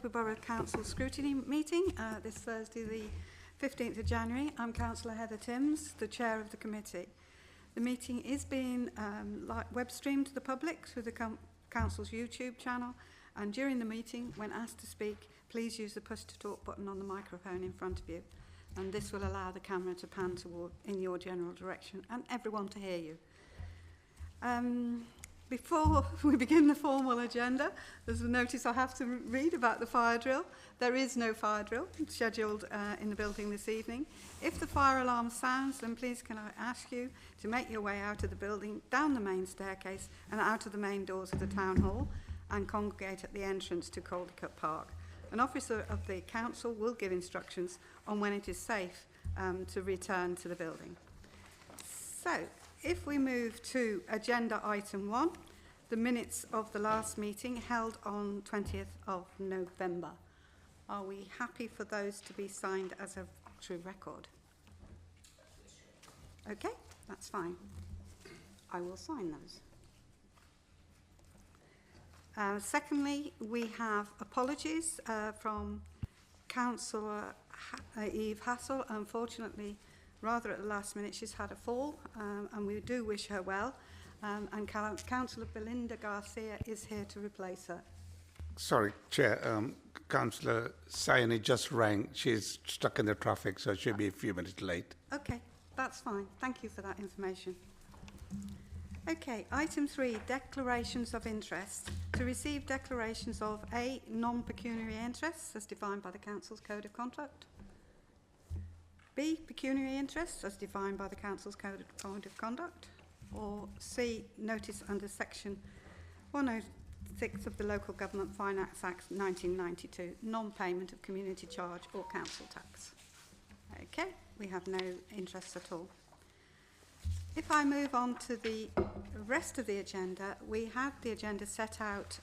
Borough Council Scrutiny meeting this Thursday, the 15th of January. I'm Councillor Heather Timms, the Chair of the committee. The meeting is being web streamed to the public through the Council's YouTube channel, and during the meeting, when asked to speak, please use the push to talk button on the microphone in front of you, and this will allow the camera to pan toward in your general direction and everyone to hear you. Before we begin the formal agenda, there's a notice I have to read about the fire drill. There is no fire drill scheduled in the building this evening. If the fire alarm sounds, then please can I ask you to make your way out of the building, down the main staircase and out of the main doors of the town hall, and congregate at the entrance to Caldicott Park. An officer of the council will give instructions on when it is safe to return to the building. So, if we move to agenda item 1, the minutes of the last meeting held on 20th of November. Are we happy for those to be signed as a true record? Okay, that's fine. I will sign those. Secondly, we have apologies from Councillor Eve Hassel. Unfortunately, rather at the last minute, she's had a fall, and we do wish her well. And Councillor Belinda Garcia is here to replace her. Sorry, Chair. Councillor Sayani just rang. She's stuck in the traffic, so she'll be a few minutes late. Okay, that's fine. Thank you for that information. Okay, item 3, declarations of interest. To receive declarations of A, non-pecuniary interests as defined by the Council's Code of Conduct. B, pecuniary interests as defined by the Council's Code of Conduct. Or C, notice under section 106 of the Local Government Finance Act 1992, non-payment of community charge or council tax. Okay, we have no interest at all. If I move on to the rest of the agenda, we have the agenda set out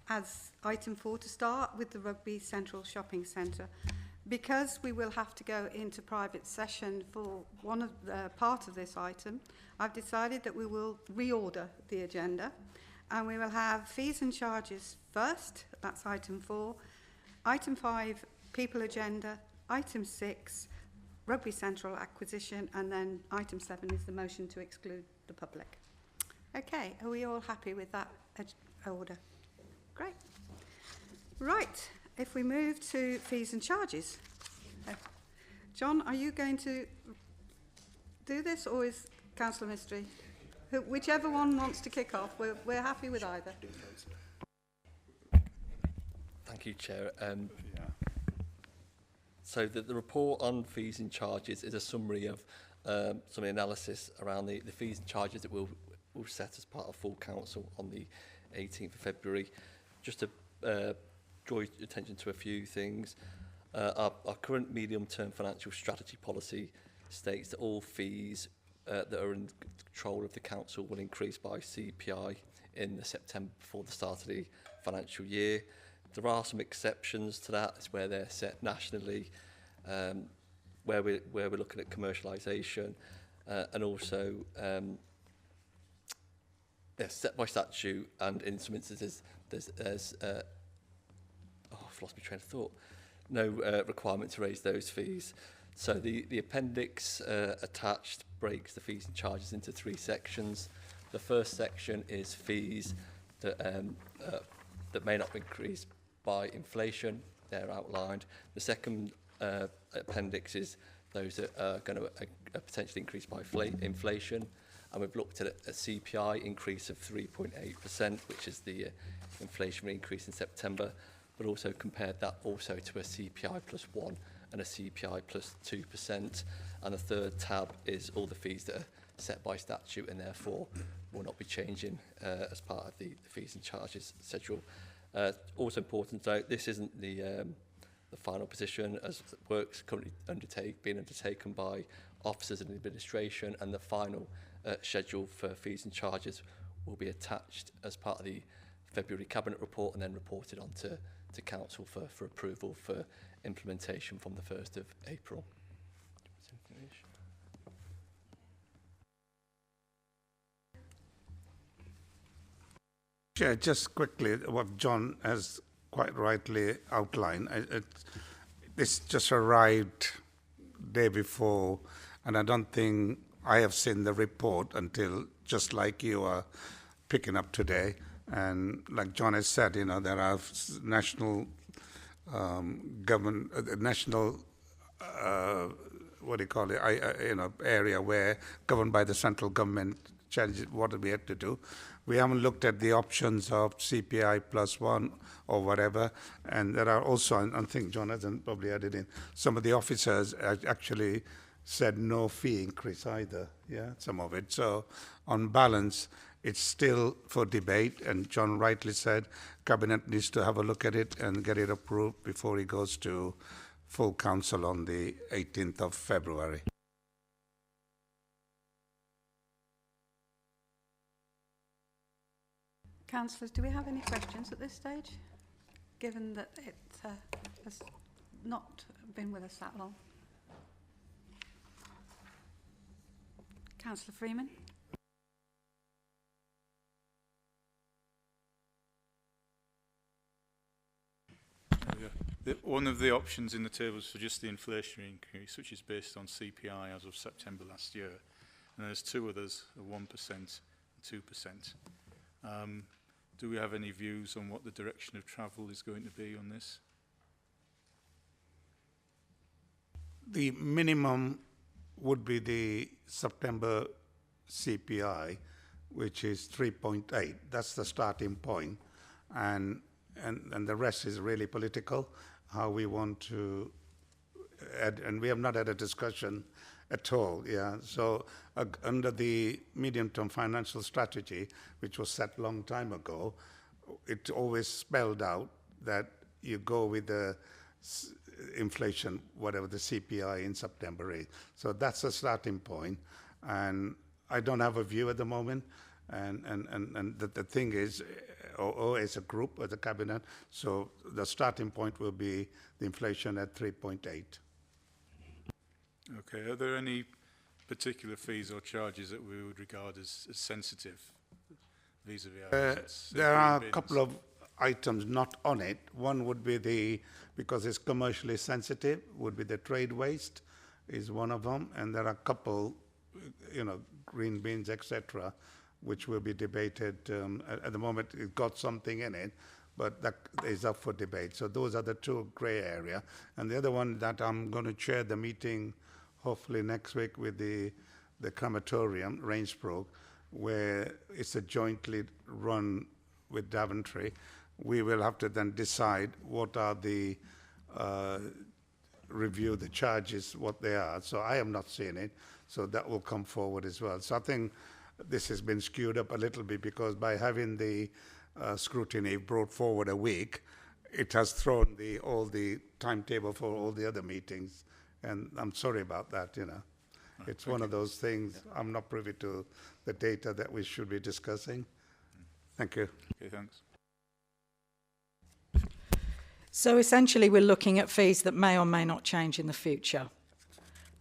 as item 4 to start with the Rugby Central Shopping Centre. Because we will have to go into private session for one of the part of this item, I've decided that we will reorder the agenda, and we will have fees and charges first. That's item 4. Item 5, people agenda. Item 6, Rugby Central acquisition, and then item 7 is the motion to exclude the public. Okay, are we all happy with that order? Great. Right. If we move to fees and charges, John, are you going to do this, or is Councillor Mystery? Whichever one wants to kick off, we're happy with either. Thank you, Chair. So the report on fees and charges is a summary of some analysis around the fees and charges that we'll set as part of full council on the 18th of February. Just to draw your attention to a few things. Our current medium-term financial strategy policy states that all fees that are in control of the council will increase by CPI in September before the start of the financial year. There are some exceptions to that. It's where they're set nationally, where we're looking at commercialisation, and also set by statute, and in some instances there's I've lost my train of thought. No requirement to raise those fees. So the appendix attached breaks the fees and charges into 3 sections. The first section is fees that may not increase by inflation. They're outlined. The second appendix is those that are going to potentially increase by inflation. And we've looked at a CPI increase of 3.8%, which is the inflationary increase in September, but also compared that also to a CPI plus 1 and a CPI plus 2%. And the third tab is all the fees that are set by statute and therefore will not be changing as part of the fees and charges schedule. Also important to note, this isn't the final position, as work's currently being undertaken by officers and administration, and the final schedule for fees and charges will be attached as part of the February Cabinet report and then reported on to Council for approval for implementation from the 1st of April. Chair, just quickly, what John has quite rightly outlined. This just arrived day before, and I don't think I have seen the report until just like you are picking up today. And like John has said, you know, there are national national what do you call it? Area where governed by the central government changes what we had to do. We haven't looked at the options of CPI +1 or whatever, and there are also, I think Jonathan probably added in, some of the officers actually said no fee increase either. Yeah, some of it. So on balance, it's still for debate, and John rightly said Cabinet needs to have a look at it and get it approved before it goes to full council on the 18th of February. Councillors, do we have any questions at this stage, given that it has not been with us that long? Councillor Freeman? One of the options in the table is for just the inflationary increase, which is based on CPI as of September last year. And there's two others, 1% and 2%. Do we have any views on what the direction of travel is going to be on this? The minimum would be the September CPI, which is 3.8. That's the starting point. And the rest is really political, how we want to add, and we have not had a discussion at all. Yeah. So under the medium-term financial strategy, which was set a long time ago, it always spelled out that you go with the inflation, whatever the CPI in September is. So that's the starting point. And I don't have a view at the moment. And the thing is, or as a group, as a cabinet, so the starting point will be the inflation at 3.8. Okay, are there any particular fees or charges that we would regard as sensitive vis-a-vis there are a couple of items not on it. One would be because it's commercially sensitive, would be the trade waste is one of them, and there are a couple, green beans, etc., which will be debated. At the moment, it got something in it, but that is up for debate. So those are the two grey area. And the other one that I'm going to chair the meeting, hopefully next week, with the crematorium, Rainsbrough, where it's a jointly run with Daventry. We will have to then decide what are the review the charges, what they are. So I am not seeing it. So that will come forward as well. So I think this has been skewed up a little bit because by having the scrutiny brought forward a week, it has thrown all the timetable for all the other meetings. And I'm sorry about that, It's one of those things. Yeah. I'm not privy to the data that we should be discussing. Thank you. Okay, thanks. So essentially we're looking at fees that may or may not change in the future.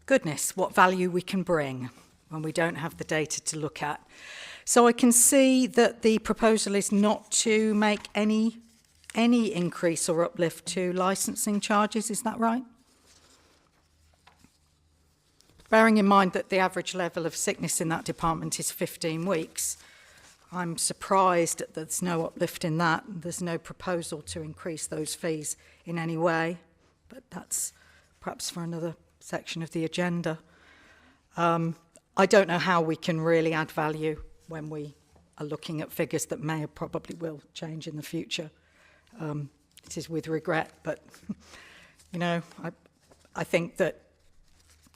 Goodness, what value we can bring when we don't have the data to look at. So I can see that the proposal is not to make any increase or uplift to licensing charges, is that right? Bearing in mind that the average level of sickness in that department is 15 weeks, I'm surprised that there's no uplift in that. There's no proposal to increase those fees in any way, but that's perhaps for another section of the agenda. I don't know how we can really add value when we are looking at figures that may or probably will change in the future. It is with regret, but, I think that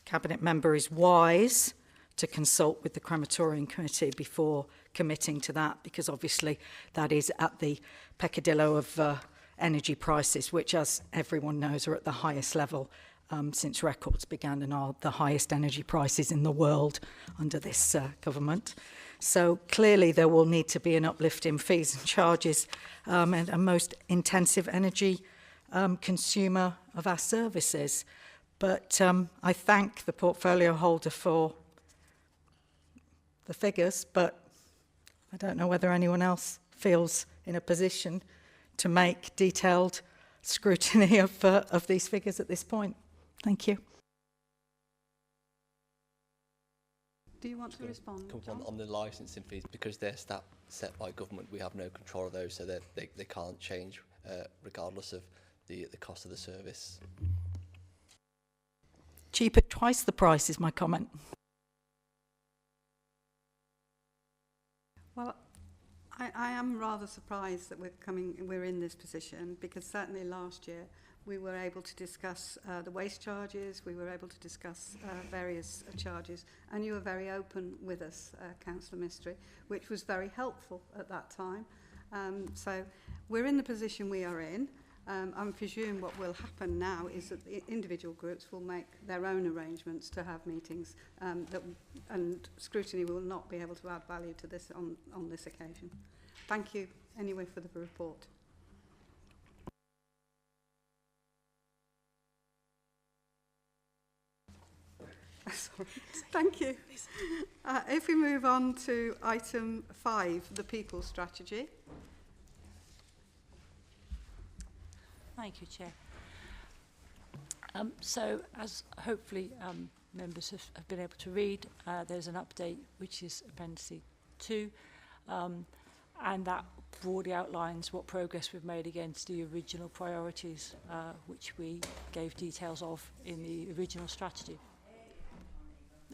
Cabinet member is wise to consult with the crematorium committee before committing to that, because obviously that is at the peccadillo of energy prices, which, as everyone knows, are at the highest level since records began and are the highest energy prices in the world under this government. So clearly there will need to be an uplift in fees and charges and a most intensive energy consumer of our services. But I thank the portfolio holder for the figures, but I don't know whether anyone else feels in a position to make detailed scrutiny of these figures at this point. Thank you. Do you want to respond, John? On the licensing fees, because they're set by government, we have no control of those, so they can't change regardless of the cost of the service. Cheap at twice the price is my comment. Well, I am rather surprised that we're in this position, because certainly last year we were able to discuss the waste charges, we were able to discuss various charges, and you were very open with us, Councillor Mistry, which was very helpful at that time. So we're in the position we are in. I presume what will happen now is that the individual groups will make their own arrangements to have meetings, and Scrutiny will not be able to add value to this on this occasion. Thank you anyway for the report. Sorry. Thank you. If we move on to item 5, the people strategy. Thank you, Chair. So, as hopefully members have been able to read, there's an update which is Appendix 2, and that broadly outlines what progress we've made against the original priorities, which we gave details of in the original strategy.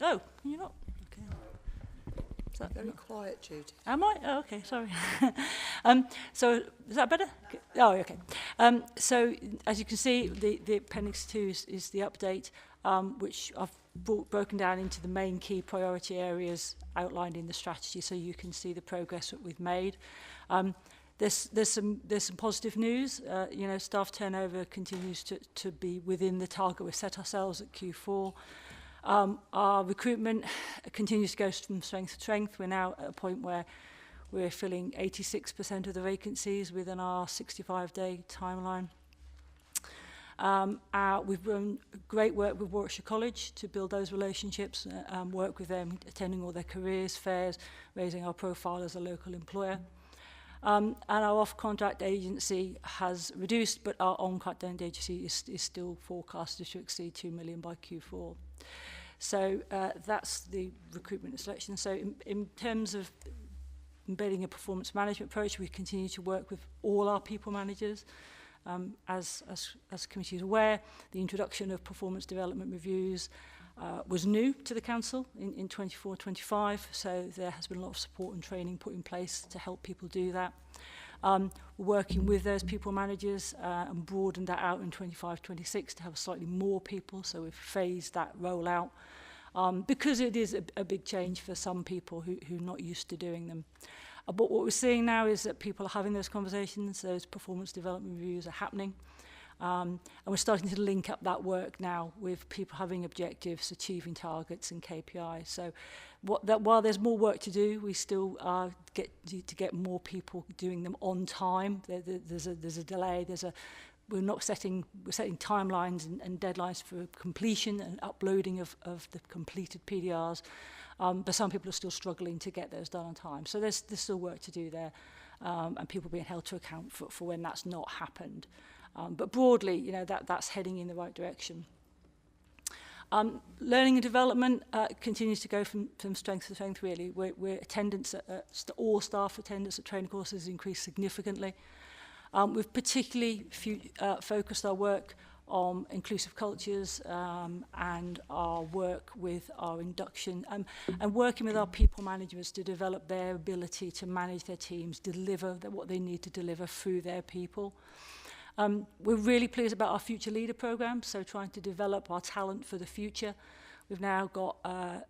Oh, can you not? Okay. Is that Very quiet, Judy. Am I? Oh, okay, sorry. So, is that better? Oh, okay. So, as you can see, the Appendix 2 is the update, which I've broken down into the main key priority areas outlined in the strategy, so you can see the progress that we've made. There's some positive news. You know, staff turnover continues to be within the target we've set ourselves at Q4. Our recruitment continues to go from strength to strength. We're now at a point where we're filling 86% of the vacancies within our 65-day timeline. We've done great work with Warwickshire College to build those relationships, work with them, attending all their careers fairs, raising our profile as a local employer. And our off-contract agency has reduced, but our on-contract agency is still forecasted to exceed 2 million by Q4. So that's the recruitment and selection. So in terms of embedding a performance management approach, we continue to work with all our people managers. As the committee is aware, the introduction of performance development reviews was new to the council in 24-25, so there has been a lot of support and training put in place to help people do that. We're working with those people managers and broadened that out in 25-26 to have slightly more people, so we've phased that rollout because it is a big change for some people who are not used to doing them. But what we're seeing now is that people are having those conversations, those performance development reviews are happening. And we're starting to link up that work now with people having objectives, achieving targets and KPIs. So while there's more work to do, we still get more people doing them on time. There's a delay. We're setting timelines and deadlines for completion and uploading of the completed PDRs. But some people are still struggling to get those done on time. So there's still work to do there, and people being held to account for when that's not happened. But broadly, you know, that's heading in the right direction. Learning and development continues to go from strength to strength, really. We're attendance all staff attendance at training courses increased significantly. We've particularly focused our work on inclusive cultures and our work with our induction and working with our people managers to develop their ability to manage their teams, deliver what they need to deliver through their people. We're really pleased about our Future Leader programme, so trying to develop our talent for the future. We've now got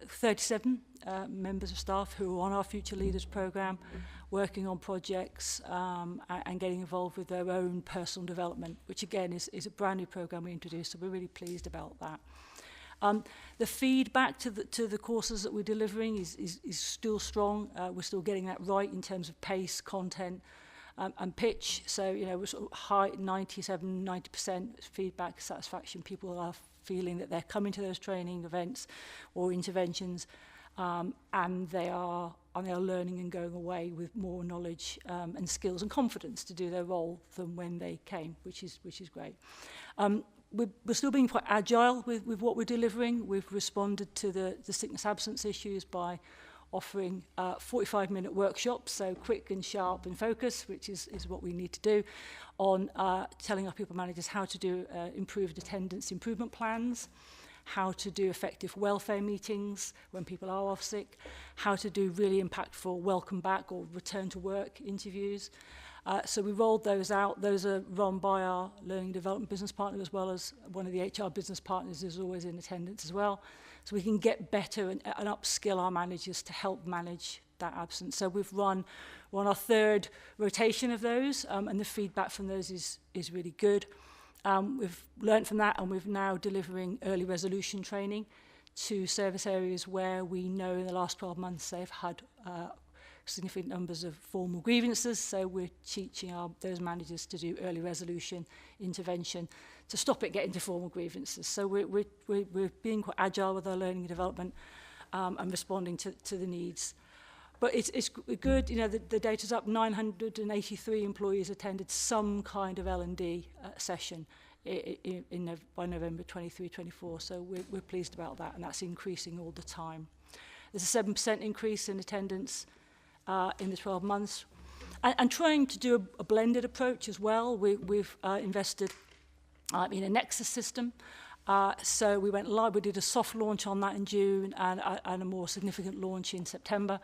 37 members of staff who are on our Future Leaders programme, working on projects and getting involved with their own personal development, which again is a brand new programme we introduced, so we're really pleased about that. The feedback to the courses that we're delivering is still strong. We're still getting that right in terms of pace, content, and pitch. So, you know, we're sort of high 90% feedback satisfaction. People are feeling that they're coming to those training events or interventions and they are and they are learning and going away with more knowledge and skills and confidence to do their role than when they came, which is great. We're still being quite agile with what we're delivering. We've responded to the sickness absence issues by offering 45-minute workshops, so quick and sharp and focused, which is what we need to do, on telling our people managers how to do improved attendance improvement plans, how to do effective welfare meetings when people are off sick, how to do really impactful welcome back or return to work interviews. So we rolled those out. Those are run by our learning and development business partner, as well as one of the HR business partners is always in attendance as well. So we can get better and upskill our managers to help manage that absence. So we're on our third rotation of those, and the feedback from those is really good. We've learned from that, and we're now delivering early resolution training to service areas where we know in the last 12 months they've had significant numbers of formal grievances. So we're teaching those managers to do early resolution intervention to stop it getting to formal grievances. So we're being quite agile with our learning and development and responding to the needs. But it's good, you know, the data's up. 983 employees attended some kind of L&D session by November 23-24. So we're pleased about that, and that's increasing all the time. There's a 7% increase in attendance in the 12 months. And trying to do a blended approach as well. We've invested in a Nexus system. So we went live, we did a soft launch on that in June and a more significant launch in September.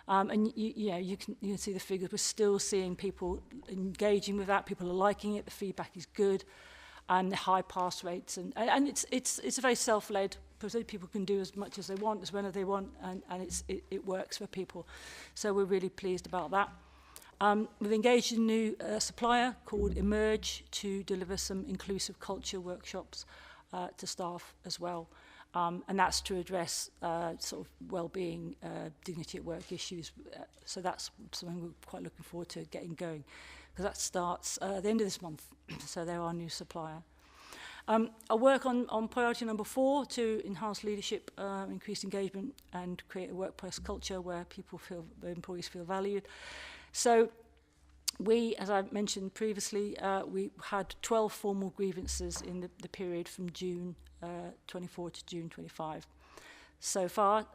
And you can see the figures. We're still seeing people engaging with that. People are liking it. The feedback is good, and the high pass rates. And it's a very self-led process. People can do as much as they want, as whenever they want, and it works for people. So we're really pleased about that. We've engaged a new supplier called Emerge to deliver some inclusive culture workshops to staff as well. And that's to address sort of well-being, dignity at work issues. So that's something we're quite looking forward to getting going, because that starts at the end of this month. So they're our new supplier. I work on priority number 4 to enhance leadership, increase engagement, and create a workplace culture where the employees feel valued. So we, as I mentioned previously, we had 12 formal grievances in the period from June 24 to June 25. So far,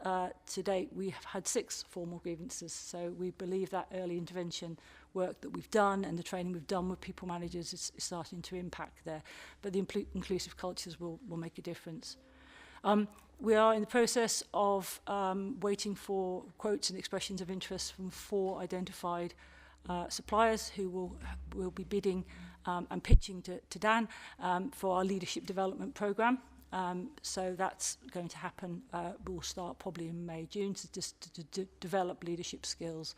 to date, we have had 6 formal grievances. So we believe that early intervention work that we've done and the training we've done with people managers is starting to impact there. But the inclusive cultures will make a difference. We are in the process of waiting for quotes and expressions of interest from 4 identified suppliers who will be bidding and pitching to Dan for our leadership development programme. So that's going to happen. We'll start probably in May, June, to develop leadership skills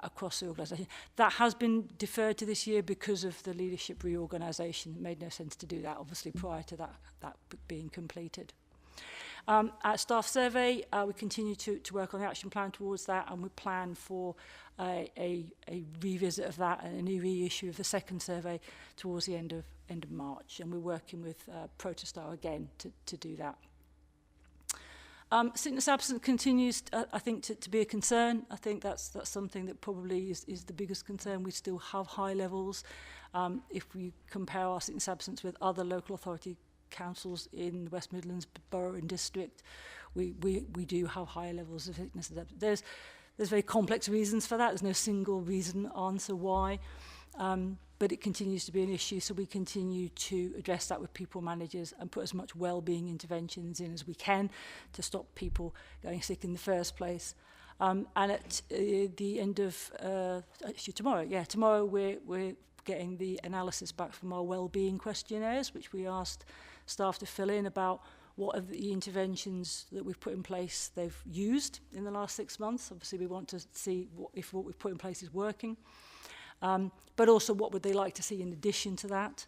across the organisation. That has been deferred to this year because of the leadership reorganisation. It made no sense to do that, obviously, prior to that being completed. At staff survey, we continue to work on the action plan towards that, and we plan for a revisit of that and a new reissue of the second survey towards the end of March. And we're working with Protestar again to do that. Sickness absence continues, I think, to be a concern. I think that's something that probably is the biggest concern. We still have high levels. If we compare our sickness absence with other local authority councils in the West Midlands borough and district, we do have higher levels of sickness. There's very complex reasons for that. There's no single reason answer why, but it continues to be an issue. So we continue to address that with people managers and put as much well-being interventions in as we can to stop people going sick in the first place. And at the end of actually tomorrow we're getting the analysis back from our well-being questionnaires, which we asked staff to fill in about what are the interventions that we've put in place they've used in the last 6 months. Obviously, we want to see if what we've put in place is working, but also what would they like to see in addition to that,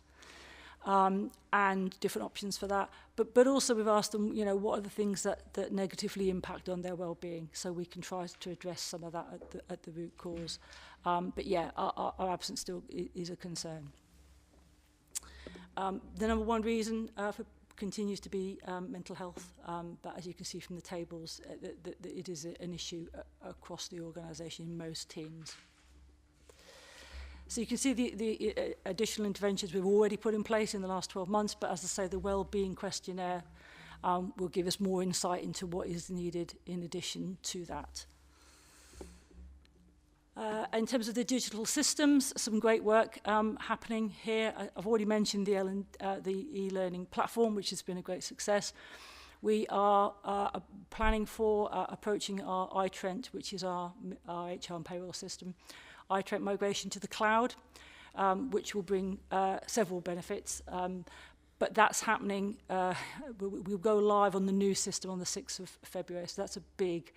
and different options for that. But also we've asked them, what are the things that negatively impact on their well-being, so we can try to address some of that at the root cause. But yeah, our absence still is a concern. The number 1 reason for continues to be mental health, but as you can see from the tables, it is an issue across the organisation in most teams. So you can see the additional interventions we've already put in place in the last 12 months, but as I say, the wellbeing questionnaire will give us more insight into what is needed in addition to that. In terms of the digital systems, some great work happening here. I've already mentioned the e-learning platform, which has been a great success. We are planning for approaching our iTrent, which is our HR and payroll system, iTrent migration to the cloud, which will bring several benefits. But that's happening. We'll go live on the new system on the 6th of February. So that's a big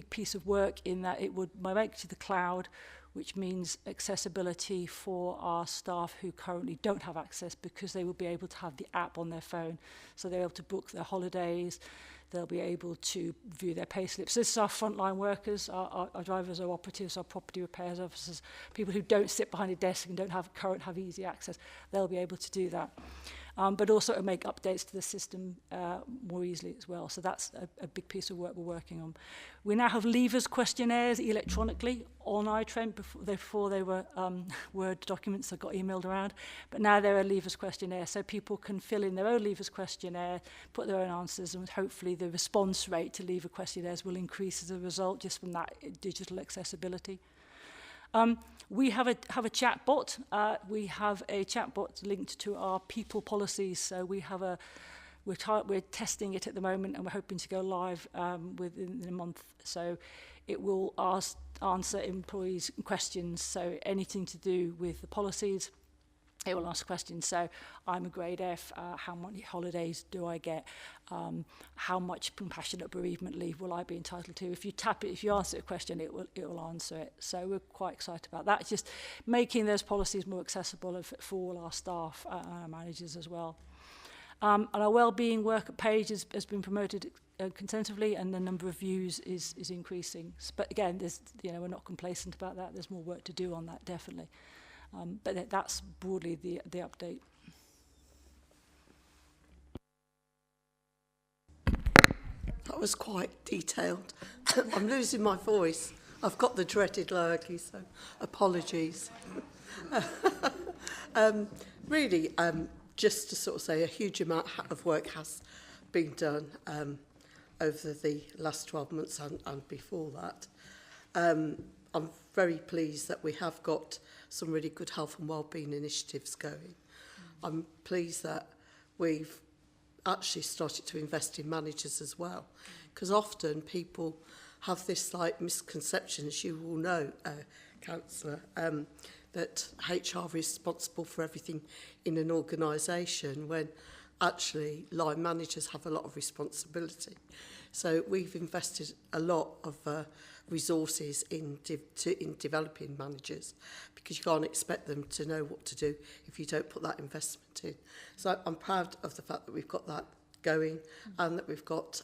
piece of work in that it would migrate to the cloud, which means accessibility for our staff who currently don't have access, because they will be able to have the app on their phone. So they're able to book their holidays, they'll be able to view their pay slips. This is our frontline workers, our drivers, our operatives, our property repairs officers, people who don't sit behind a desk and don't have easy access. They'll be able to do that. But also to make updates to the system more easily as well. So that's a big piece of work we're working on. We now have leavers questionnaires electronically on iTrent. Before they were Word documents that got emailed around, but now they're a leavers questionnaire, so people can fill in their own leavers questionnaire, put their own answers, and hopefully the response rate to leaver questionnaires will increase as a result, just from that digital accessibility. We have a chat bot. We have a chat bot linked to our people policies. So we have we're testing it at the moment, and we're hoping to go live within a month. So it will answer employees' questions. So anything to do with the policies, it will ask questions. So I'm a grade F, how many holidays do I get? How much compassionate bereavement leave will I be entitled to? If you tap it, if you answer a question, it will answer it. So we're quite excited about that. Just making those policies more accessible for all our staff and our managers as well. And our wellbeing work page has been promoted consensually, and the number of views is increasing. But again, we're not complacent about that. There's more work to do on that, definitely. But that's broadly the update. That was quite detailed. I'm losing my voice. I've got the dreaded lurgy, so apologies. Really, just to sort of say, a huge amount of work has been done over the last 12 months and before that. I'm very pleased that we have got some really good health and wellbeing initiatives going. I'm pleased that we've actually started to invest in managers as well, because often people have this misconception, as you will know, Councillor, that HR is responsible for everything in an organisation, when actually line managers have a lot of responsibility. So we've invested a lot of resources in developing managers, because you can't expect them to know what to do if you don't put that investment in. So I'm proud of the fact that we've got that going, and that we've got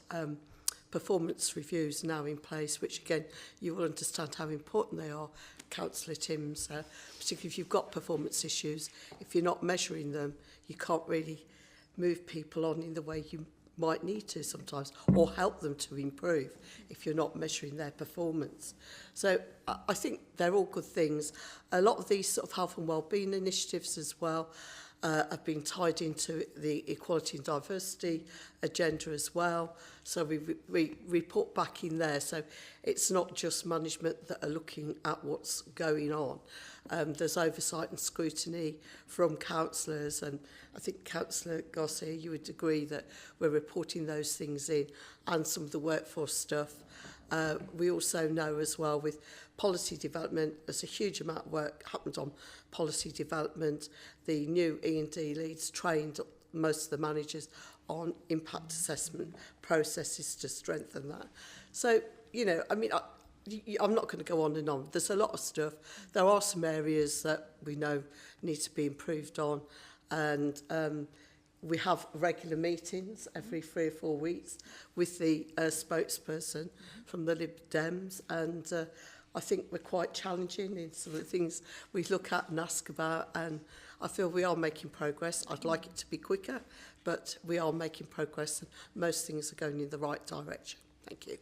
performance reviews now in place, which again, you will understand how important they are, Councillor Timms, particularly if you've got performance issues. If you're not measuring them, you can't really move people on in the way you might need to sometimes, or help them to improve if you're not measuring their performance. So I think they're all good things. A lot of these sort of health and wellbeing initiatives as well have been tied into the equality and diversity agenda as well. So we report back in there. So it's not just management that are looking at what's going on. There's oversight and scrutiny from councillors, and I think Councillor Garcia, you would agree that we're reporting those things in, and some of the workforce stuff. We also know as well with policy development, there's a huge amount of work happened on policy development. The new E&D leads trained most of the managers on impact assessment processes to strengthen that. So, I mean, I'm not going to go on and on. There's a lot of stuff. There are some areas that we know need to be improved on, and we have regular meetings every 3 or 4 weeks with the spokesperson from the Lib Dems, and I think we're quite challenging in some of the things we look at and ask about, and I feel we are making progress. I'd like it to be quicker, but we are making progress and most things are going in the right direction. Thank you.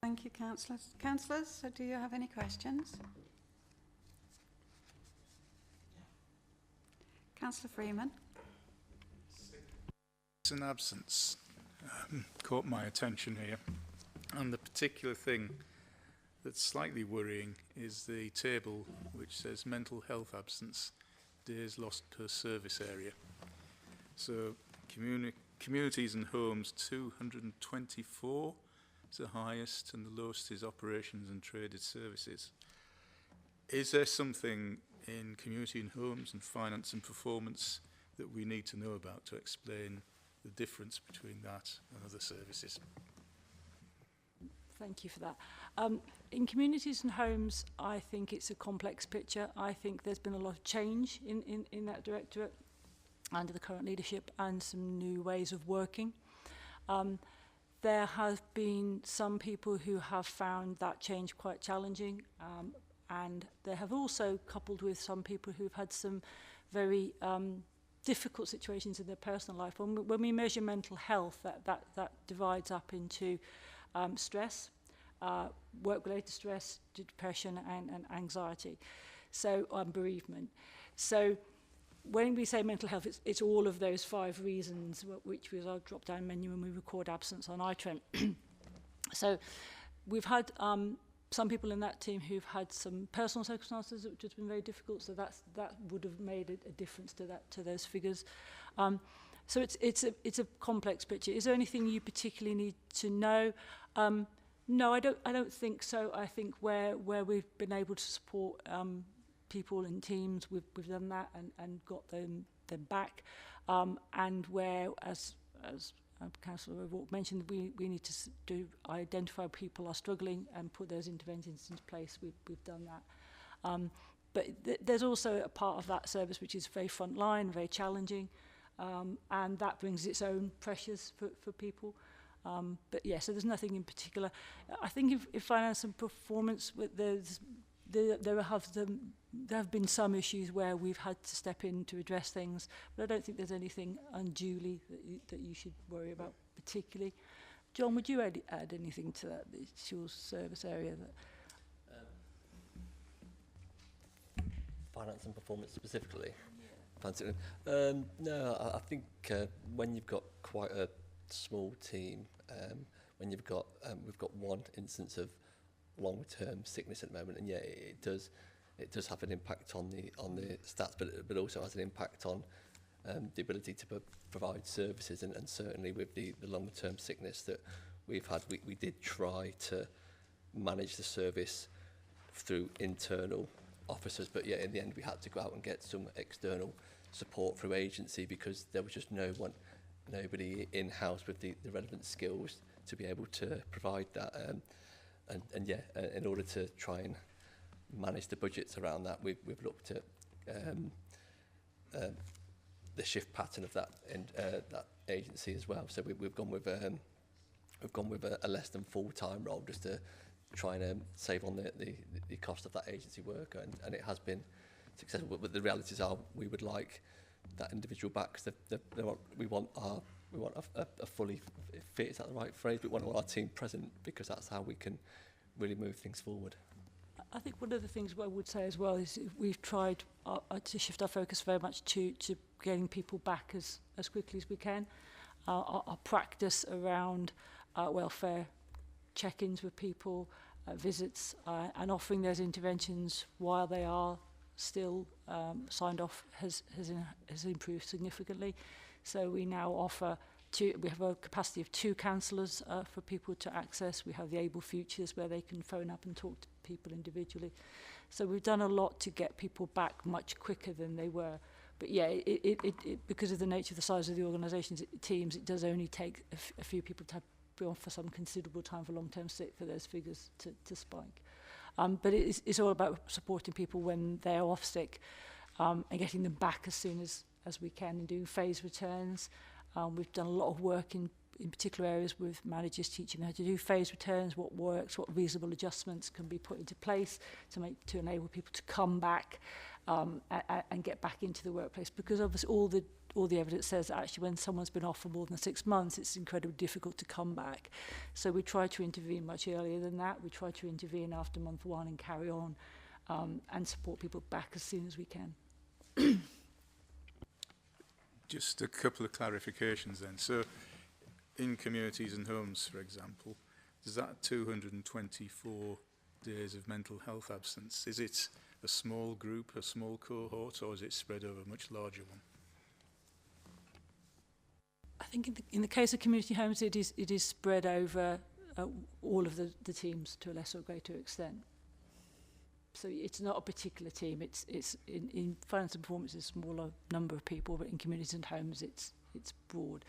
Thank you, councillors. Councillors, do you have any questions? Councillor Freeman. It's an absence caught my attention here, and the particular thing that's slightly worrying is the table which says mental health absence, days lost per service area. So communities and homes, 224 is the highest, and the lowest is operations and traded services. Is there something in community and homes and finance and performance that we need to know about to explain the difference between that and other services? Thank you for that. In communities and homes, I think it's a complex picture. I think there's been a lot of change in that directorate under the current leadership and some new ways of working. There have been some people who have found that change quite challenging, and there have also coupled with some people who've had some very difficult situations in their personal life. When we measure mental health, that divides up into stress, work-related stress, depression, and anxiety, so bereavement. So when we say mental health, it's all of those 5 reasons, which was our drop-down menu when we record absence on iTrent. So we've had some people in that team who've had some personal circumstances which has been very difficult, so that would have made a difference to those figures. So it's a complex picture. Is there anything you particularly need to know? No, I don't think so. I think where we've been able to support people and teams, we've done that and got them back. And where, as Councillor O'Rourke mentioned, we need to identify people are struggling and put those interventions into place. We've done that. But there's also a part of that service which is very frontline, very challenging, and that brings its own pressures for people. But yeah, so there's nothing in particular. I think if finance and performance, there have been some issues where we've had to step in to address things, but I don't think there's anything unduly that you should worry about particularly. John, would you add anything to that? It's your service area. Finance and performance specifically? No, I think when you've got quite a small team, when you've got we've got one instance of long-term sickness at the moment, and yeah, it does have an impact on the stats, but also has an impact on the ability to provide services, and certainly with the long-term sickness that we've had, we did try to manage the service through internal officers, but yeah, in the end we had to go out and get some external support through agency because there was just nobody in-house with the relevant skills to be able to provide that. And yeah, in order to try and manage the budgets around that, we've looked at the shift pattern of that agency as well. So we've gone with a less than full-time role just to try and save on the cost of that agency work, and it has been successful. But the realities are we would like that individual back because we want a fully fit, is that the right phrase? But we want our team present because that's how we can really move things forward. I think one of the things I would say as well is we've tried to shift our focus very much to getting people back as quickly as we can. Our practice around welfare check-ins with people, visits, and offering those interventions while they are still signed off has improved significantly. So we now offer we have a capacity of 2 counsellors for people to access. We have the Able Futures where they can phone up and talk to people individually. So we've done a lot to get people back much quicker than they were. But yeah, because of the nature of the size of the organisations, teams, it does only take a few people to be on for some considerable time for long-term sick for those figures to spike. But it's all about supporting people when they're off sick and getting them back as soon as we can and doing phase returns. We've done a lot of work in in particular areas with managers teaching them how to do phase returns, what works, what reasonable adjustments can be put into place to enable people to come back and get back into the workplace. Because obviously all the evidence says that actually when someone's been off for more than 6 months, it's incredibly difficult to come back. So we try to intervene much earlier than that. We try to intervene after month 1 and carry on and support people back as soon as we can. Just a couple of clarifications then. So in communities and homes, for example, is that 224 days of mental health absence? Is it a small group, a small cohort, or is it spread over a much larger one? I think in the case of community homes, it is spread over all of the teams to a lesser or greater extent. So it's not a particular team. It's in finance and performance, it's a smaller number of people, but in communities and homes, it's broad.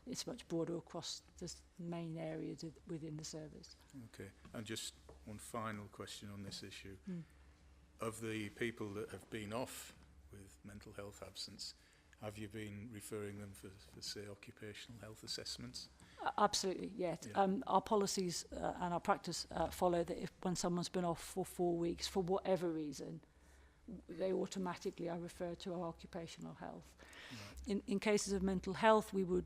It's much broader across the main areas within the service. Okay, and just one final question on this issue. Of the people that have been off with mental health absence, have you been referring them for say, occupational health assessments? Absolutely, yes. Yeah. Our policies and our practice follow that when someone's been off for 4 weeks, for whatever reason, they automatically are referred to our occupational health. Right. In cases of mental health, we would,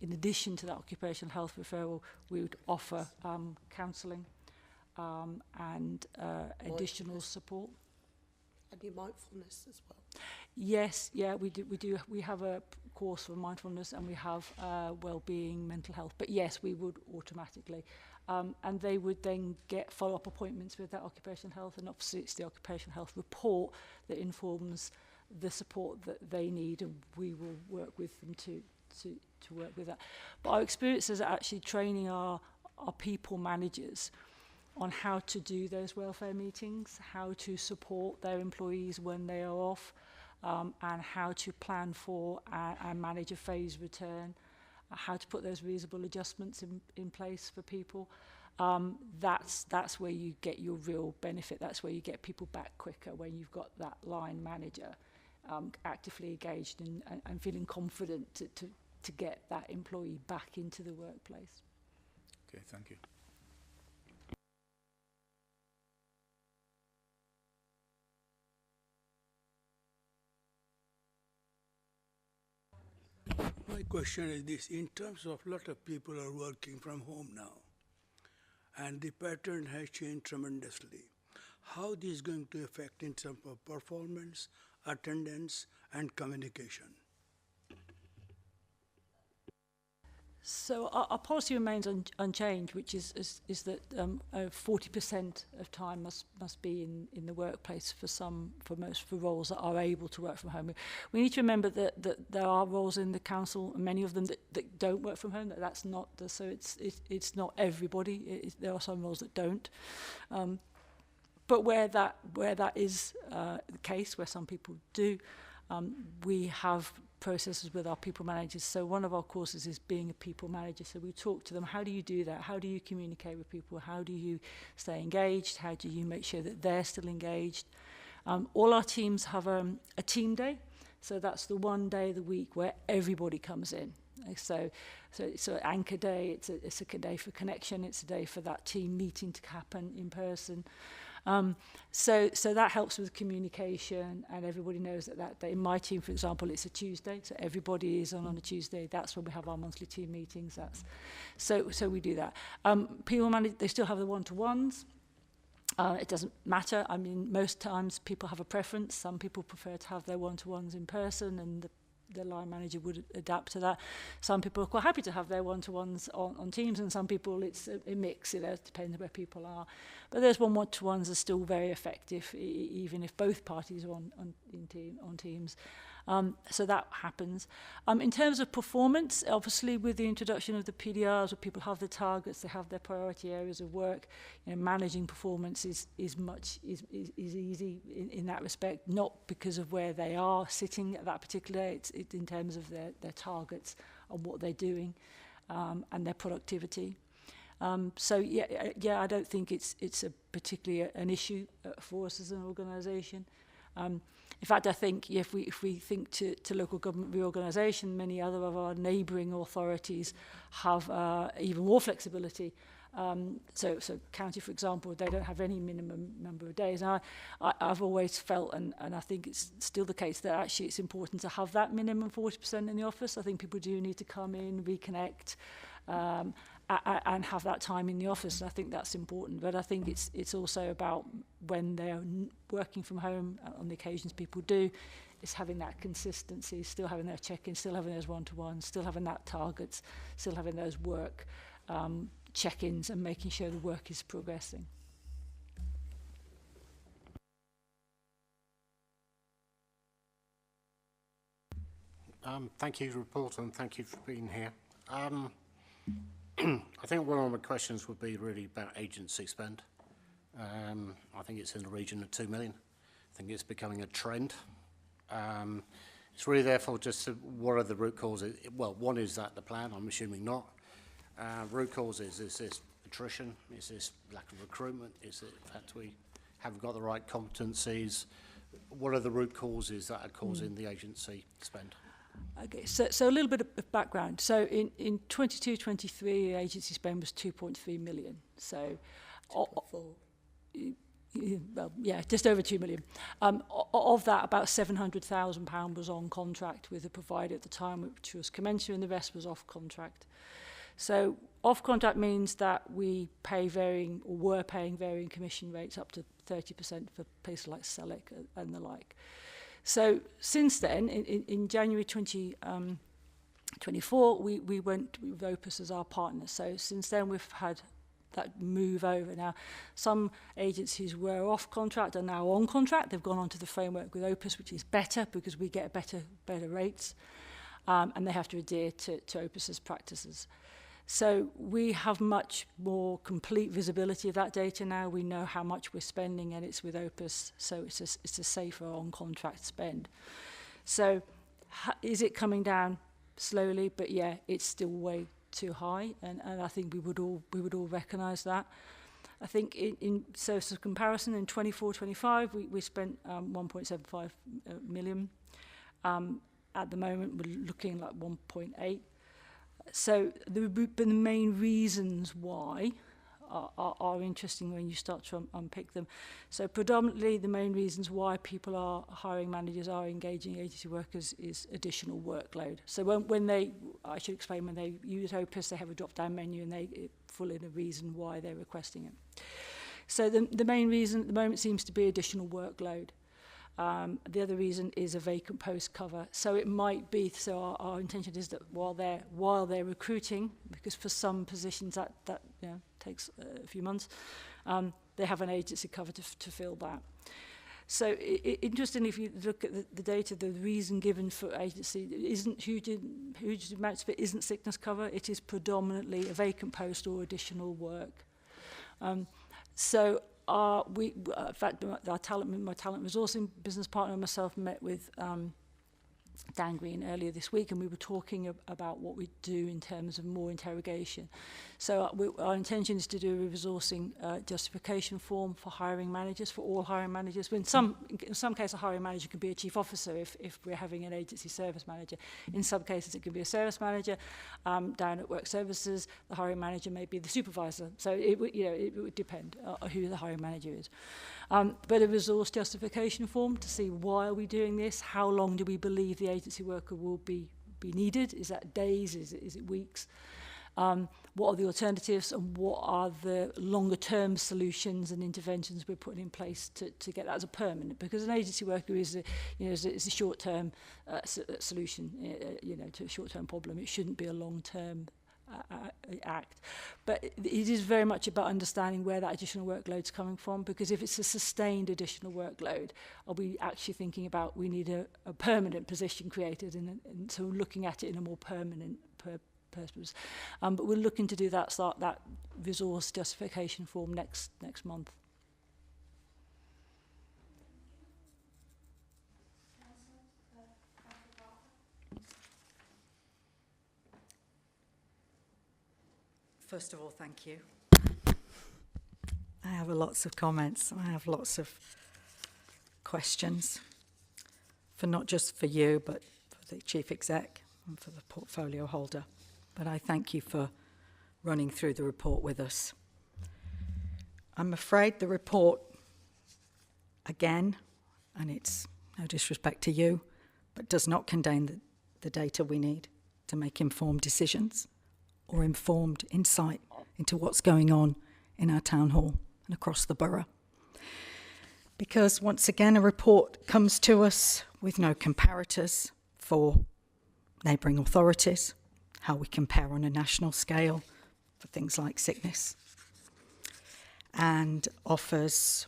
in addition to that occupational health referral, we would offer counselling and additional support. And your mindfulness as well. Yes, yeah, we do. We have a course for mindfulness and we have well-being, mental health. But yes, we would automatically. And they would then get follow-up appointments with that occupational health, and obviously it's the occupational health report that informs the support that they need, and we will work with them to work with that. But our experience is actually training our people managers on how to do those welfare meetings, how to support their employees when they are off, and how to plan for and manage a phase return, how to put those reasonable adjustments in place for people. That's where you get your real benefit. That's where you get people back quicker, when you've got that line manager actively engaged and feeling confident to get that employee back into the workplace. Okay, thank you. My question is this: in terms of a lot of people are working from home now, and the pattern has changed tremendously. How this is going to affect in terms of performance, attendance, and communication? So our policy remains unchanged, which is that 40% of time must be in the workplace for most roles that are able to work from home. We need to remember that there are roles in the council, and many of them that don't work from home. That's not so it's not everybody. There are some roles that don't. But where that is the case, where some people do, we have processes with our people managers. So one of our courses is being a people manager. So we talk to them, how do you do that? How do you communicate with people? How do you stay engaged? How do you make sure that they're still engaged? All our teams have a team day. So that's the one day of the week where everybody comes in. So it's an anchor day, it's a day for connection, it's a day for that team meeting to happen in person. So that helps with communication, and everybody knows that day. In my team, for example, it's a Tuesday, so everybody is on a Tuesday. That's when we have our monthly team meetings. So we do that. People manage, they still have the one-to-ones. It doesn't matter. I mean, most times people have a preference. Some people prefer to have their one-to-ones in person, and the line manager would adapt to that. Some people are quite happy to have their one-to-ones on Teams, and some people it's a mix. It depends where people are. But those one-to-ones are still very effective, even if both parties are on Teams. So that happens. In terms of performance, obviously with the introduction of the PDRs, where people have the targets, they have their priority areas of work, managing performance is easy in that respect, not because of where they are sitting at that particular day, it's in terms of their targets and what they're doing and their productivity. So I don't think it's a particularly an issue for us as an organisation. In fact, I think if we think to local government reorganisation, many other of our neighbouring authorities have even more flexibility. So county, for example, they don't have any minimum number of days. And I've always felt, and I think it's still the case, that actually it's important to have that minimum 40% in the office. I think people do need to come in, reconnect, and have that time in the office. And I think that's important. But I think it's also about when they're working from home, on the occasions people do, is having that consistency, still having their check-ins, still having those one-to-ones, still having that targets, still having those work check-ins, and making sure the work is progressing. Thank you for the report, and thank you for being here. I think one of my questions would be really about agency spend. I think it's in the region of 2 million. I think it's becoming a trend. It's really therefore just what are the root causes? Well, one is that the plan, I'm assuming not. Root causes, is this attrition? Is this lack of recruitment? Is it the fact we haven't got the right competencies? What are the root causes that are causing the agency spend? Okay, so a little bit of background. So in 22-23, agency spend was 2.3 million. So, well, yeah, just over 2 million. Of that, about £700,000 was on contract with a provider at the time, which was commensurate, and the rest was off contract. So off contract means that we pay varying, or were paying varying commission rates up to 30% for places like Selleck and the like. So since then, in January 2024, we went with Opus as our partner. So since then, we've had that move over. Now, some agencies were off contract are now on contract. They've gone onto the framework with Opus, which is better because we get better rates, and they have to adhere to Opus's practices. So we have much more complete visibility of that data now. We know how much we're spending, and it's with Opus, so it's a safer on-contract spend. So is it coming down slowly? But yeah, it's still way too high, and I think we would all recognise that. I think so as a comparison, in 24-25 we spent 1.75 million. At the moment we're looking like 1.8. So the main reasons why are interesting when you start to unpick them. So predominantly the main reasons why people are hiring managers, are engaging agency workers, is additional workload. So when they use Opus, they have a drop-down menu and they fill in a reason why they're requesting it. So the main reason at the moment seems to be additional workload. The other reason is a vacant post cover. So it might be, so our intention is that while they're recruiting, because for some positions that takes a few months, they have an agency cover to fill that. So interestingly, if you look at the data, the reason given for agency isn't huge amounts of it isn't sickness cover. It is predominantly a vacant post or additional work. In fact, my talent resourcing business partner and myself met with Dan Green earlier this week, and we were talking about what we do in terms of more interrogation. So our intention is to do a resourcing justification form for hiring managers, for all hiring managers. In some cases, a hiring manager can be a chief officer if we're having an agency service manager. In some cases, it can be a service manager. Down at Work Services, the hiring manager may be the supervisor. So it would depend on who the hiring manager is. But a resource justification form to see why are we doing this? How long do we believe the agency worker will be needed? Is that days? Is it weeks? What are the alternatives, and what are the longer term solutions and interventions we're putting in place to get that as a permanent? Because an agency worker is a short term solution, to a short term problem. It shouldn't be a long term act. But it is very much about understanding where that additional workload's coming from, because if it's a sustained additional workload, are we actually thinking about we need a permanent position created, and so looking at it in a more permanent purpose. But we're looking to do that resource justification form next month. First of all, thank you. I have lots of comments. I have lots of questions, for not just for you, but for the Chief Exec and for the portfolio holder. But I thank you for running through the report with us. I'm afraid the report, again, and it's no disrespect to you, but does not contain the data we need to make informed decisions or informed insight into what's going on in our town hall and across the borough. Because once again, a report comes to us with no comparators for neighbouring authorities, how we compare on a national scale for things like sickness, and offers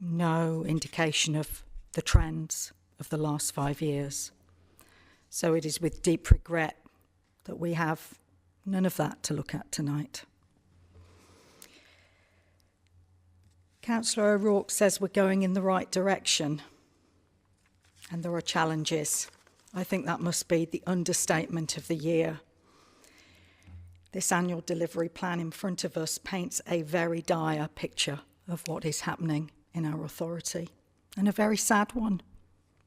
no indication of the trends of the last 5 years. So it is with deep regret that we have none of that to look at tonight. Councillor O'Rourke says we're going in the right direction and there are challenges. I think that must be the understatement of the year. This annual delivery plan in front of us paints a very dire picture of what is happening in our authority, and a very sad one,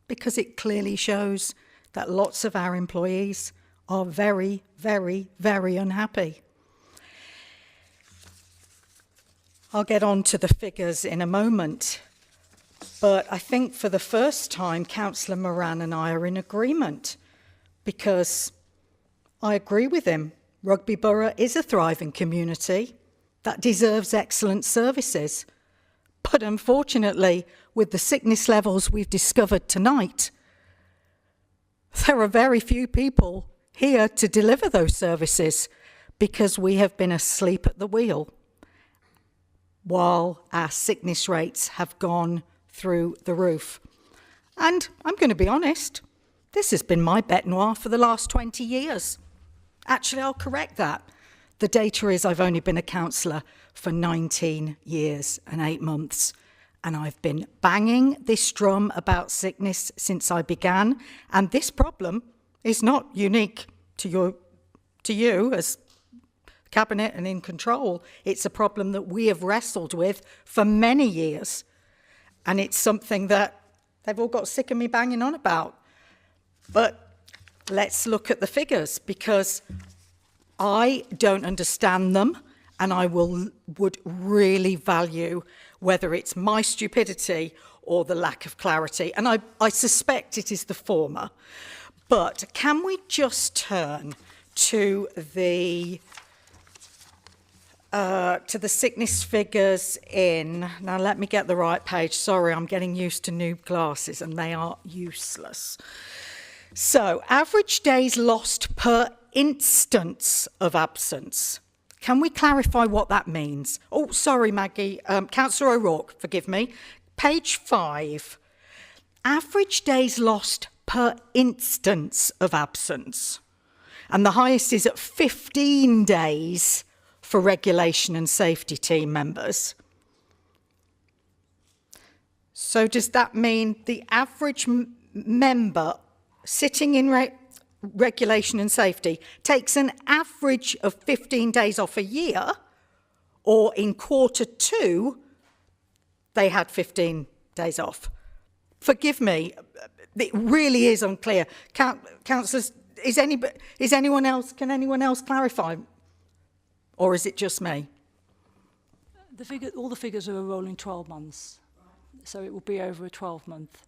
because it clearly shows that lots of our employees are very, very, very unhappy. I'll get on to the figures in a moment, but I think for the first time, Councillor Moran and I are in agreement, because I agree with him. Rugby Borough is a thriving community that deserves excellent services. But unfortunately, with the sickness levels we've discovered tonight, there are very few people here to deliver those services because we have been asleep at the wheel while our sickness rates have gone through the roof. And I'm going to be honest, this has been my bête noire for the last 20 years. Actually, I'll correct that. The data is I've only been a councillor for 19 years and 8 months, and I've been banging this drum about sickness since I began, and this problem is not unique to you as Cabinet and in control. It's a problem that we have wrestled with for many years, and it's something that they've all got sick of me banging on about. But let's look at the figures, because I don't understand them, and I would really value whether it's my stupidity or the lack of clarity. And I suspect it is the former. But can we just turn to the sickness figures in... Now, let me get the right page. Sorry, I'm getting used to new glasses, and they are useless. So, average days lost per instance of absence. Can we clarify what that means? Oh, sorry, Maggie. Councillor O'Rourke, forgive me. Page 5. Average days lost per instance of absence. And the highest is at 15 days for regulation and safety team members. So does that mean the average member sitting in regulation and safety takes an average of 15 days off a year, or in quarter 2, they had 15 days off? Forgive me, it really is unclear. Councillors, can anyone else clarify? Or is it just me? All the figures are a rolling 12 months. So it will be over a 12-month.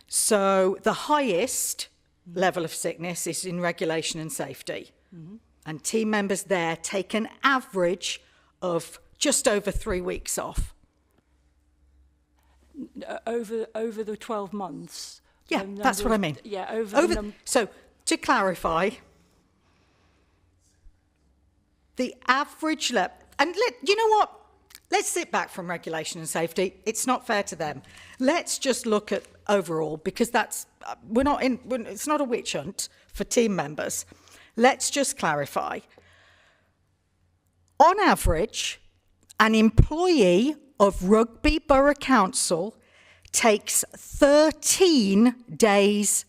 So the highest level of sickness is in regulation and safety. Mm-hmm. And team members there take an average of just over 3 weeks off. Over the 12 months. Yeah, that's what I mean. Yeah, so to clarify, the average level, and you know what? Let's sit back from regulation and safety. It's not fair to them. Let's just look at overall, because it's not a witch hunt for team members. Let's just clarify. On average, an employee of Rugby Borough Council takes 13 days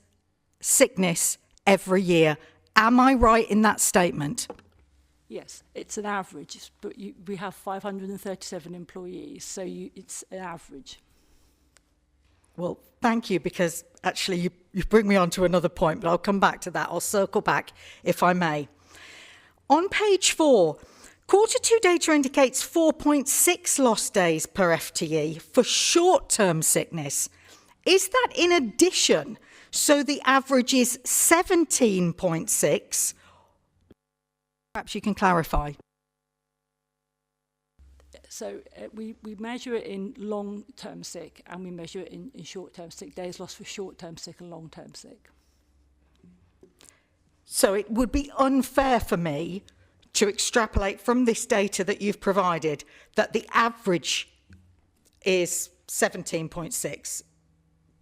sickness every year. Am I right in that statement? Yes, it's an average, but we have 537 employees, so it's an average. well, thank you, because actually you bring me on to another point, but I'll come back to that. I'll circle back, if I may. On page 4, Q2 data indicates 4.6 lost days per FTE for short-term sickness. Is that in addition? So the average is 17.6. Perhaps you can clarify. So we measure it in long-term sick, and we measure it in short-term sick, days lost for short-term sick and long-term sick. So it would be unfair for me to extrapolate from this data that you've provided that the average is 17.6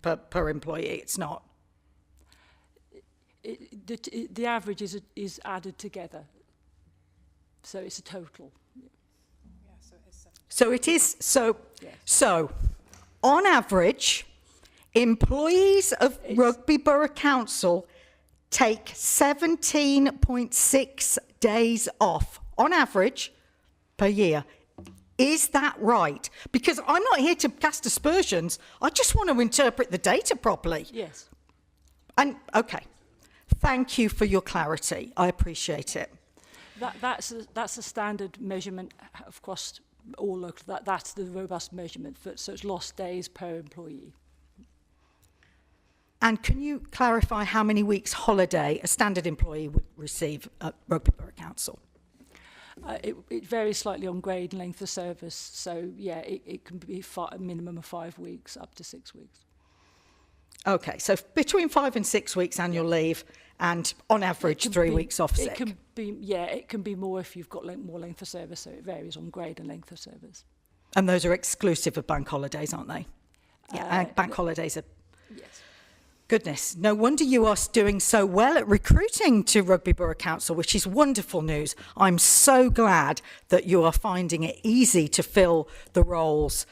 per employee. It's not. The average is added together, so it's a total. So it is, so, Yes. so on average, employees of Rugby Borough Council take 17.6 days off, on average, per year. Is that right? Because I'm not here to cast aspersions. I just want to interpret the data properly. Yes. And, okay, thank you for your clarity. I appreciate it. That's a standard measurement across all local. That's the robust measurement, so it's lost days per employee. And can you clarify how many weeks holiday a standard employee would receive at Rugby Borough Council? It varies slightly on grade and length of service, so yeah, it can be a minimum of 5 weeks up to 6 weeks. Okay, so between 5 and 6 weeks annual leave, and on average 3 weeks off sick. It can be more if you've got more length of service, so it varies on grade and length of service. And those are exclusive of bank holidays, aren't they? Yeah, bank holidays are... Yes. Goodness, no wonder you are doing so well at recruiting to Rugby Borough Council, which is wonderful news. I'm so glad that you are finding it easy to fill the roles.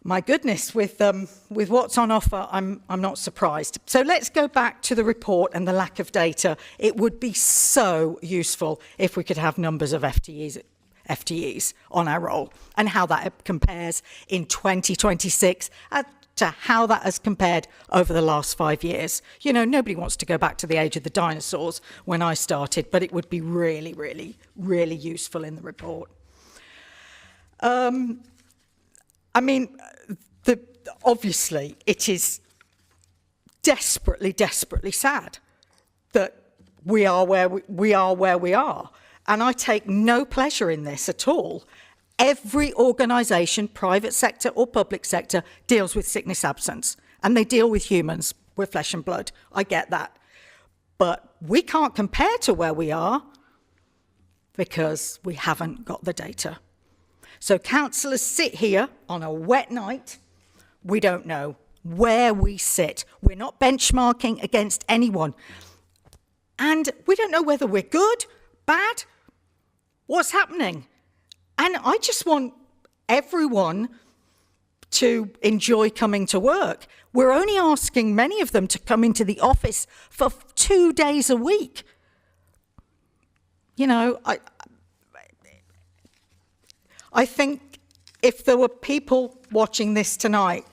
My goodness, with what's on offer, I'm not surprised. So let's go back to the report and the lack of data. It would be so useful if we could have numbers of FTEs on our roll and how that compares in 2026 to how that has compared over the last 5 years. You know, nobody wants to go back to the age of the dinosaurs when I started, but it would be really, really, really useful in the report. I mean, obviously, it is desperately, desperately sad that we are where we are. And I take no pleasure in this at all. Every organisation, private sector or public sector, deals with sickness absence. And they deal with humans. We're flesh and blood. I get that. But we can't compare to where we are because we haven't got the data. So councillors sit here on a wet night. We don't know where we sit. We're not benchmarking against anyone. And we don't know whether we're good, bad, what's happening. And I just want everyone to enjoy coming to work. We're only asking many of them to come into the office for 2 days a week. You know, I think if there were people watching this tonight,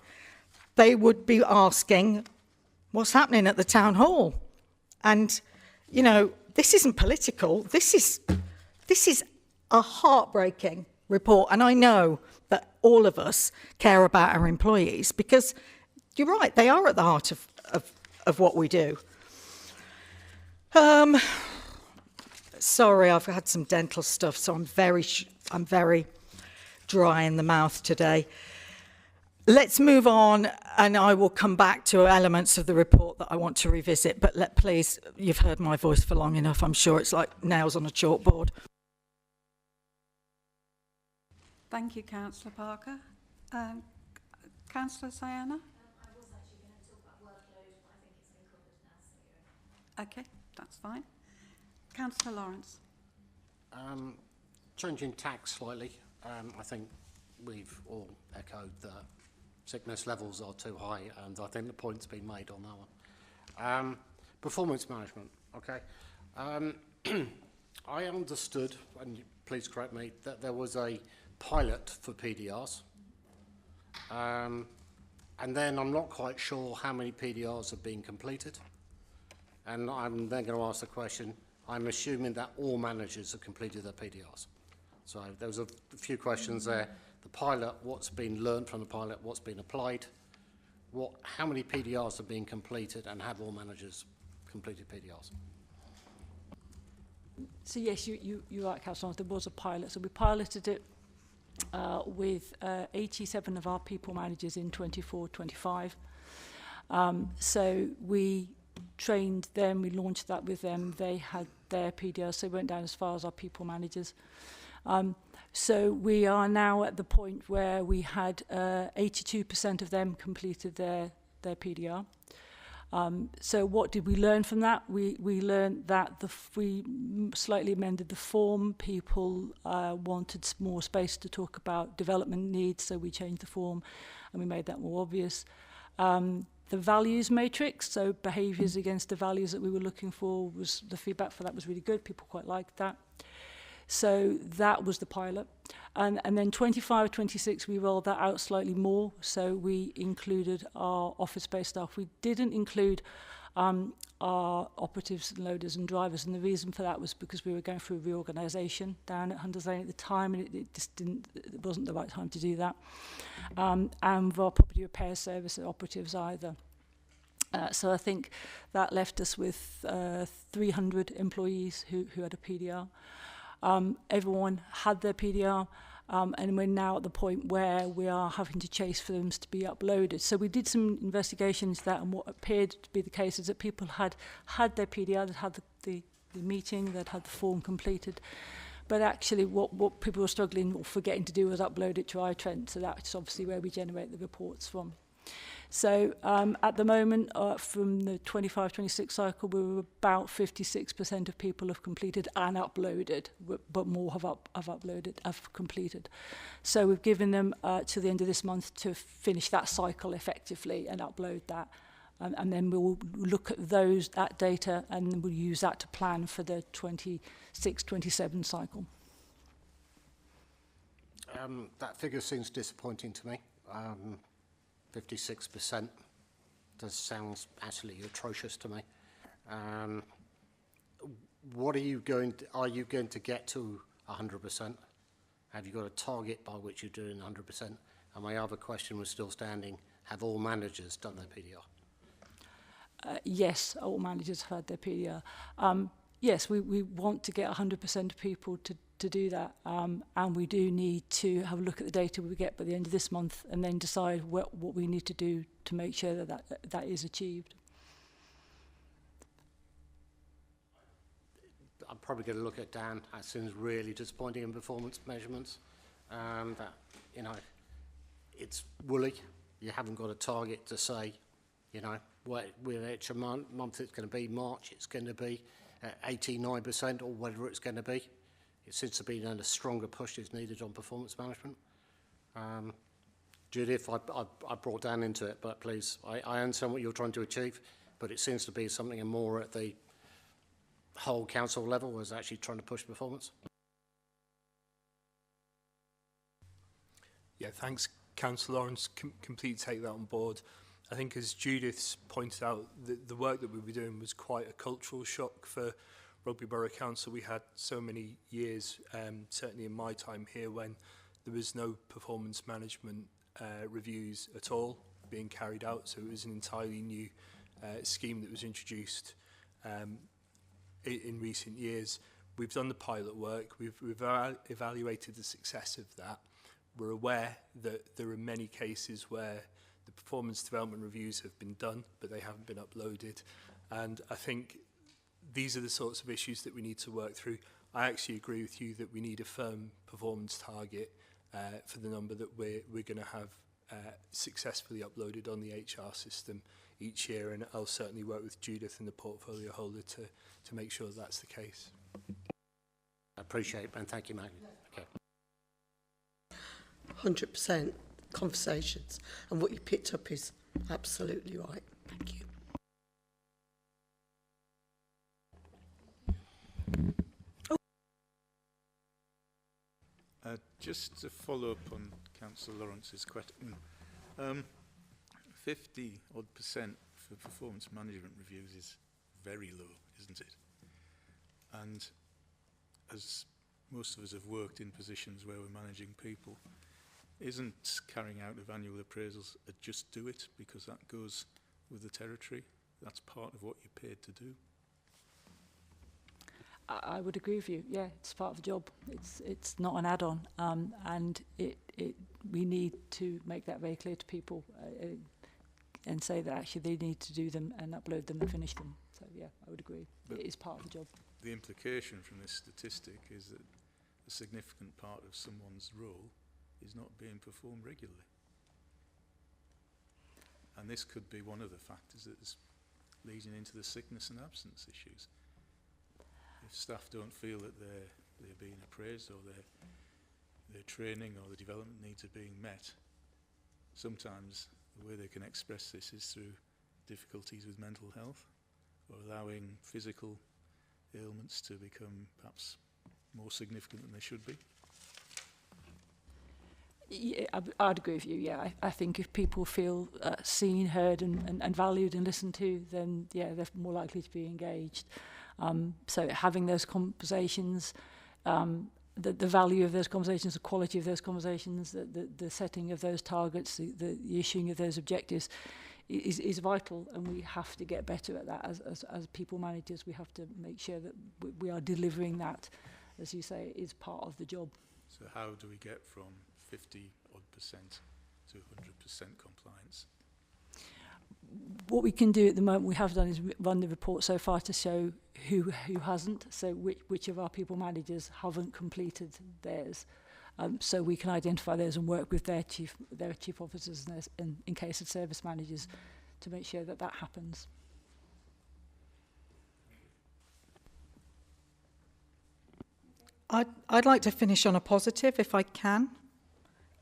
they would be asking, what's happening at the town hall? And, you know, this isn't political. This is a heartbreaking report. And I know that all of us care about our employees because you're right, they are at the heart of what we do. Sorry, I've had some dental stuff, so I'm very dry in the mouth today. Let's move on, and I will come back to elements of the report that I want to revisit. But please, you've heard my voice for long enough. I'm sure it's like nails on a chalkboard. Thank you, Councillor Parker. Councillor Sayana? I was actually going to talk about workload, but I think it's been covered now. So. Okay, that's fine. Councillor Lawrence. Changing tack slightly, I think we've all echoed that sickness levels are too high, and I think the point's been made on that one. Performance management, okay. I understood, and please correct me, that there was a pilot for PDRs, And then I'm not quite sure how many PDRs have been completed. And I'm then going to ask the question, I'm assuming that all managers have completed their PDRs. So there was a few questions there. The pilot, what's been learned from the pilot, what's been applied, how many PDRs have been completed, and have all managers completed PDRs? So yes, you're right, Councillor. There was a pilot. So we piloted it with 87 of our people managers in 24-25. So we trained them, we launched that with them. They had their PDRs, so they went down as far as our people managers. So we are now at the point where we had 82% of them completed their PDR. So what did we learn from that? We learned that we slightly amended the form. People wanted more space to talk about development needs, so we changed the form and we made that more obvious. The values matrix, so behaviours against the values that we were looking for, the feedback for that was really good. People quite liked that. So that was the pilot. And then 25, 26, we rolled that out slightly more. So we included our office-based staff. We didn't include our operatives and loaders and drivers. And the reason for that was because we were going through reorganisation down at Hunters Lane at the time, and it wasn't the right time to do that. And our property repair service operatives either. So I think that left us with 300 employees who had a PDR. Everyone had their PDR, and we're now at the point where we are having to chase for them to be uploaded. So we did some investigations that, and what appeared to be the case is that people had their PDR, that had the meeting, that had the form completed, but actually what people were struggling or forgetting to do was upload it to iTrent. So that's obviously where we generate the reports from. So at the moment, from the 25-26 cycle, we were about 56% of people have completed and uploaded, but more have completed. So we've given them to the end of this month to finish that cycle effectively and upload that. And then we'll look at that data, and we'll use that to plan for the 26-27 cycle. That figure seems disappointing to me. 56% does sound absolutely atrocious to me. What are you going to get to 100%? Have you got a target by which you're doing 100%? And my other question was still standing, have all managers done their PDR? Yes, all managers have had their PDR. Yes, we want to get 100% of people to do that, and we do need to have a look at the data we get by the end of this month and then decide what we need to do to make sure that is achieved. I'm probably going to look at Dan. That seems really disappointing in performance measurements. That, you know, it's woolly. You haven't got a target to say, you know, with extra month it's going to be March, it's going to be 89% or whatever it's going to be. It seems to be a stronger push is needed on performance management. Judith, I brought Dan into it, but please, I understand what you're trying to achieve, but it seems to be something more at the whole council level was actually trying to push performance. Yeah, thanks, Councillor Lawrence. Completely take that on board. I think, as Judith's pointed out, the work that we were doing was quite a cultural shock for Rugby Borough Council. We had so many years, certainly in my time here, when there was no performance management reviews at all being carried out. So it was an entirely new scheme that was introduced in recent years. We've done the pilot work. We've evaluated the success of that. We're aware that there are many cases where the performance development reviews have been done, but they haven't been uploaded. And I think these are the sorts of issues that we need to work through. I actually agree with you that we need a firm performance target for the number that we're going to have successfully uploaded on the HR system each year, and I'll certainly work with Judith and the portfolio holder to make sure that's the case. I appreciate it, and thank you, Maggie. Okay. 100% conversations, and what you picked up is absolutely right. Thank you. Just to follow up on Councillor Lawrence's question, 50% for performance management reviews is very low, isn't it? And as most of us have worked in positions where we're managing people, isn't carrying out of annual appraisals a just do it because that goes with the territory? That's part of what you're paid to do. I would agree with you. Yeah, it's part of the job. It's not an add-on, and we need to make that very clear to people and say that actually they need to do them and upload them and finish them. So yeah, I would agree. But it is part of the job. The implication from this statistic is that a significant part of someone's role is not being performed regularly. And this could be one of the factors that is leading into the sickness and absence issues. If staff don't feel that they're being appraised or their training or the development needs are being met, sometimes the way they can express this is through difficulties with mental health or allowing physical ailments to become perhaps more significant than they should be. Yeah, I'd agree with you. Yeah, I think if people feel seen, heard, and valued and listened to, then yeah, they're more likely to be engaged. So having those conversations, the value of those conversations, the quality of those conversations, the setting of those targets, the issuing of those objectives is vital, and we have to get better at that as people managers. We have to make sure that we are delivering that, as you say, is part of the job. So how do we get from 50-odd% to 100% compliance? What we can do at the moment, we have done, is run the report so far to show who hasn't, so which of our people managers haven't completed theirs. So we can identify those and work with their chief officers and in case of service managers to make sure that happens. I'd like to finish on a positive, if I can.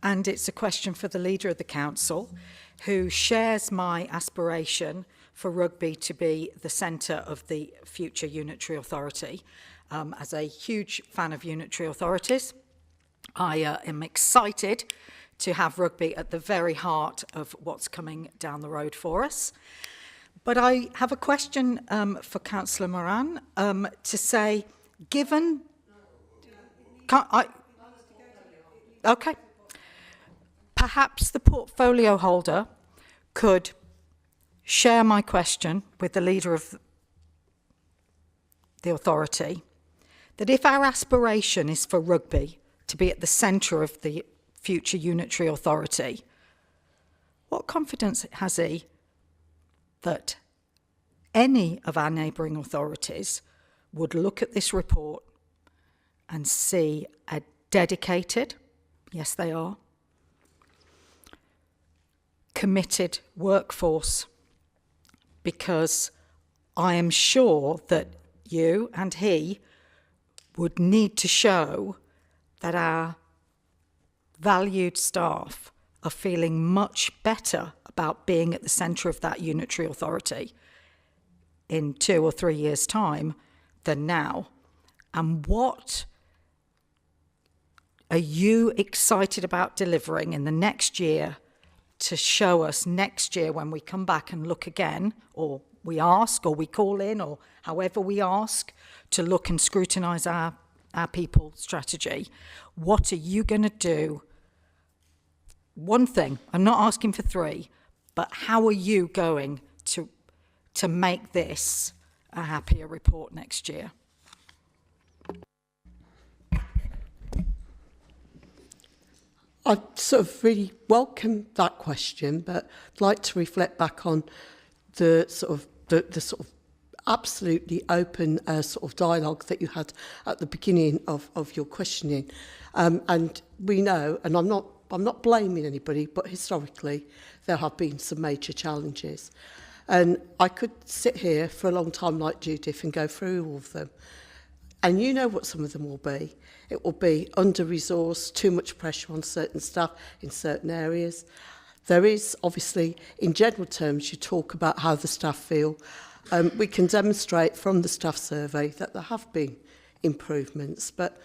And it's a question for the leader of the council, who shares my aspiration for Rugby to be the centre of the future unitary authority. As a huge fan of unitary authorities, I am excited to have Rugby at the very heart of what's coming down the road for us. But I have a question for Councillor Moran to say, given... Okay. Perhaps the portfolio holder could share my question with the leader of the authority, that if our aspiration is for Rugby to be at the centre of the future unitary authority, what confidence has he that any of our neighbouring authorities would look at this report and see a dedicated, yes they are, committed workforce? Because I am sure that you and he would need to show that our valued staff are feeling much better about being at the centre of that unitary authority in 2 or 3 years' time than now. And what are you excited about delivering in the next year to show us next year when we come back and look again, or we ask, or we call in, or however we ask to look and scrutinise our people strategy? What are you going to do? One thing, I'm not asking for 3, but how are you going to make this a happier report next year? I sort of really welcome that question, but I'd like to reflect back on the sort of absolutely open sort of dialogue that you had at the beginning of your questioning. And we know, and I'm not blaming anybody, but historically there have been some major challenges. And I could sit here for a long time like Judith and go through all of them. And you know what some of them will be. It will be under-resourced, too much pressure on certain staff in certain areas. There is, obviously, in general terms, you talk about how the staff feel. We can demonstrate from the staff survey that there have been improvements, but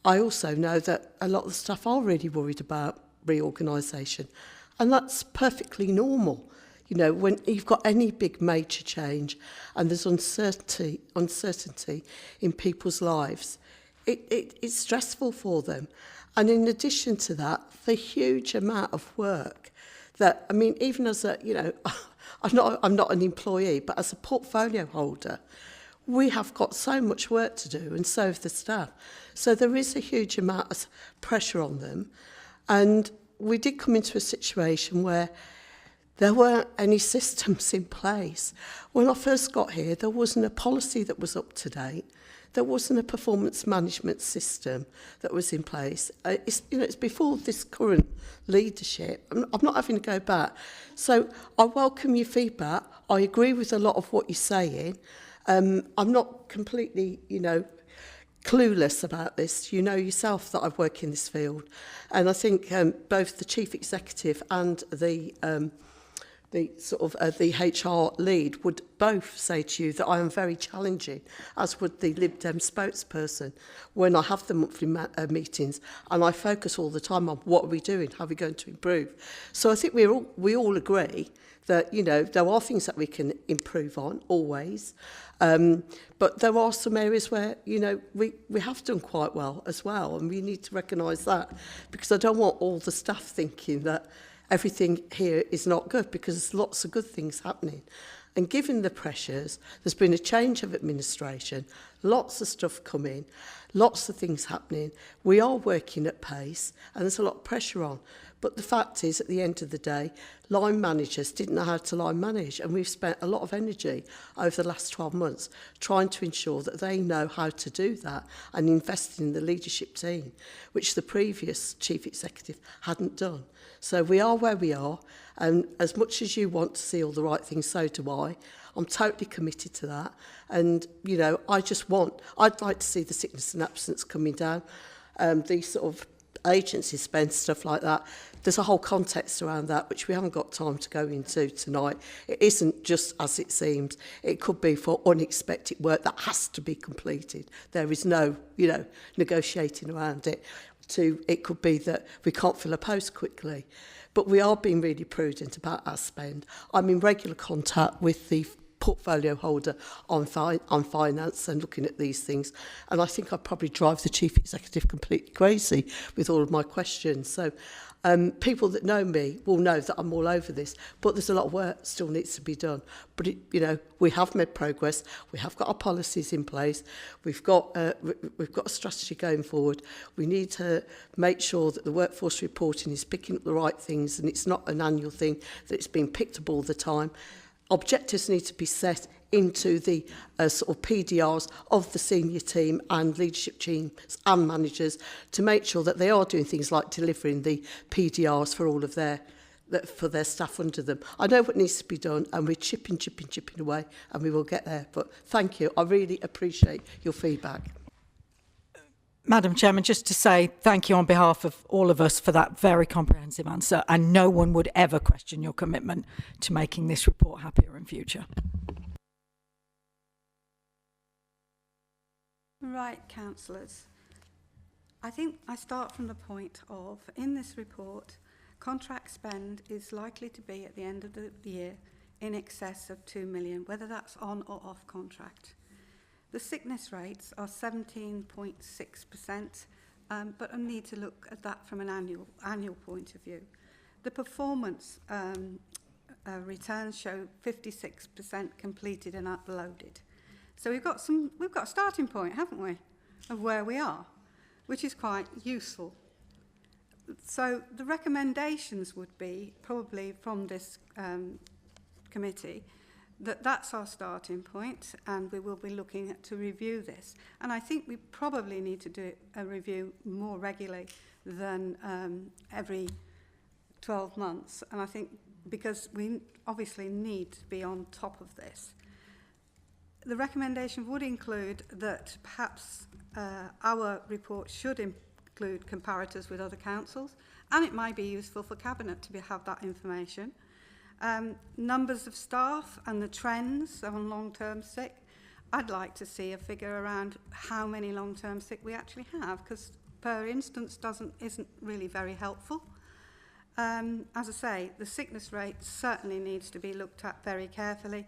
I also know that a lot of the staff are really worried about reorganisation, and that's perfectly normal. You know, when you've got any big major change and there's uncertainty in people's lives, it's stressful for them. And in addition to that, the huge amount of work that, I mean, even as a, you know, I'm not an employee, but as a portfolio holder, we have got so much work to do, and so have the staff. So there is a huge amount of pressure on them. And we did come into a situation where there weren't any systems in place. When I first got here, there wasn't a policy that was up to date. There wasn't a performance management system that was in place. It's before this current leadership. I'm not having to go back. So I welcome your feedback. I agree with a lot of what you're saying. I'm not completely, clueless about this. You know yourself that I work in this field. And I think both the chief executive and the HR lead would both say to you that I am very challenging, as would the Lib Dem spokesperson, when I have the monthly meetings and I focus all the time on what are we doing, how are we going to improve. So I think we all agree that, there are things that we can improve on, always. But there are some areas where, we have done quite well as well, and we need to recognise that, because I don't want all the staff thinking that everything here is not good, because there's lots of good things happening. And given the pressures, there's been a change of administration, lots of stuff coming, lots of things happening. We are working at pace, and there's a lot of pressure on. But the fact is, at the end of the day, line managers didn't know how to line manage, and we've spent a lot of energy over the last 12 months trying to ensure that they know how to do that and investing in the leadership team, which the previous chief executive hadn't done. So we are where we are, and as much as you want to see all the right things, so do I. I'm totally committed to that. And, I'd like to see the sickness and absence coming down, these sort of agency spend, stuff like that. There's a whole context around that, which we haven't got time to go into tonight. It isn't just as it seems. It could be for unexpected work that has to be completed. There is no, negotiating around it. It could be that we can't fill a post quickly. But we are being really prudent about our spend. I'm in regular contact with the portfolio holder on finance and looking at these things. And I think I probably drive the chief executive completely crazy with all of my questions. So people that know me will know that I'm all over this, but there's a lot of work still needs to be done. But, we have made progress. We have got our policies in place. We've got a strategy going forward. We need to make sure that the workforce reporting is picking up the right things, and it's not an annual thing, that it's being picked up all the time. Objectives need to be set into the sort of PDRs of the senior team and leadership teams and managers to make sure that they are doing things like delivering the PDRs for all of their staff under them. I know what needs to be done, and we're chipping away, and we will get there. But thank you. I really appreciate your feedback. Madam Chairman, just to say thank you on behalf of all of us for that very comprehensive answer, and no one would ever question your commitment to making this report happier in future. Right, councillors. I think I start from the point of, in this report, contract spend is likely to be at the end of the year in excess of 2 million, whether that's on or off contract. The sickness rates are 17.6%, but I need to look at that from an annual point of view. The performance returns show 56% completed and uploaded. So we've got a starting point, haven't we, of where we are, which is quite useful. So the recommendations would be, probably from this committee, that's our starting point, and we will be looking to review this. And I think we probably need to do a review more regularly than every 12 months. And I think because we obviously need to be on top of this. The recommendation would include that perhaps our report should include comparators with other councils, and it might be useful for Cabinet to have that information. Numbers of staff and the trends on long-term sick. I'd like to see a figure around how many long-term sick we actually have, because per instance isn't really very helpful. As I say, the sickness rate certainly needs to be looked at very carefully,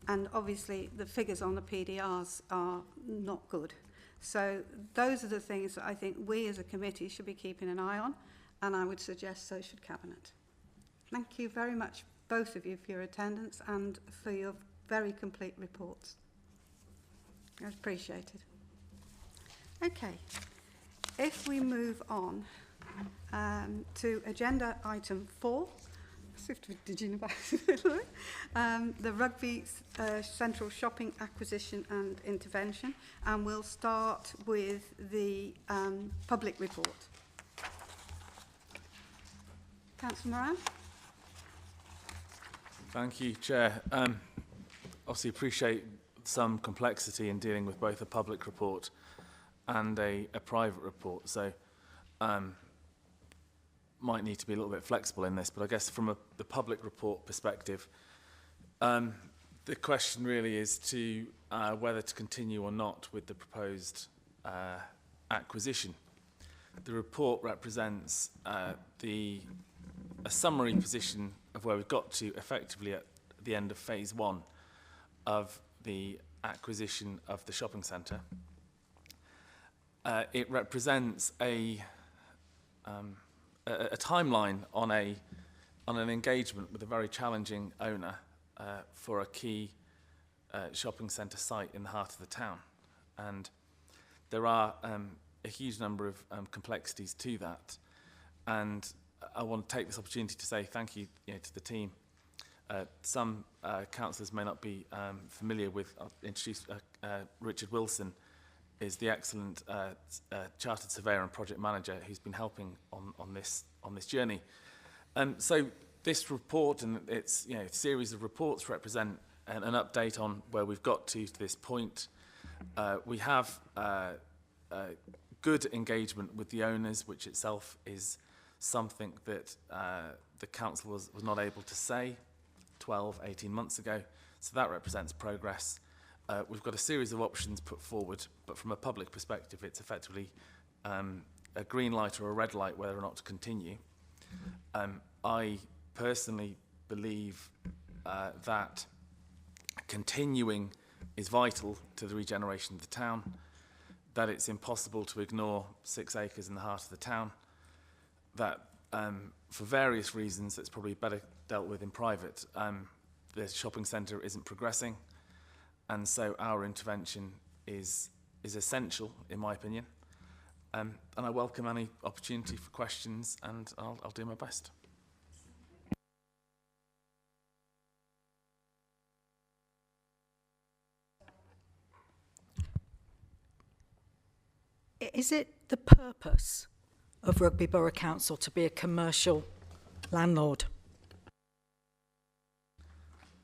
and obviously the figures on the PDRs are not good. So those are the things that I think we as a committee should be keeping an eye on, and I would suggest so should Cabinet. Thank you very much, both of you, for your attendance and for your very complete reports. That's appreciated. Okay, if we move on to agenda item 4, the Rugby Central Shopping Acquisition and Intervention, and we'll start with the public report. Councillor Moran. Thank you, Chair. Obviously appreciate some complexity in dealing with both a public report and a private report, so might need to be a little bit flexible in this, but I guess from the public report perspective, the question really is to whether to continue or not with the proposed acquisition. The report represents a summary position of where we've got to effectively at the end of phase 1 of the acquisition of the shopping centre. It represents a timeline on an engagement with a very challenging owner for a key shopping centre site in the heart of the town, and there are a huge number of complexities to that, and I want to take this opportunity to say thank you, to the team. Some councillors may not be familiar with. I'll introduce Richard Wilson, is the excellent chartered surveyor and project manager who's been helping on this journey. So this report and its series of reports represent an update on where we've got to this point. We have good engagement with the owners, which itself is something that the council was not able to say 12, 18 months ago. So that represents progress. We've got a series of options put forward, but from a public perspective, it's effectively a green light or a red light whether or not to continue. I personally believe that continuing is vital to the regeneration of the town, that it's impossible to ignore 6 acres in the heart of the town, that for various reasons it's probably better dealt with in private. The shopping centre isn't progressing, and so our intervention is essential, in my opinion. And I welcome any opportunity for questions, and I'll do my best. Is it the purpose of Rugby Borough Council to be a commercial landlord?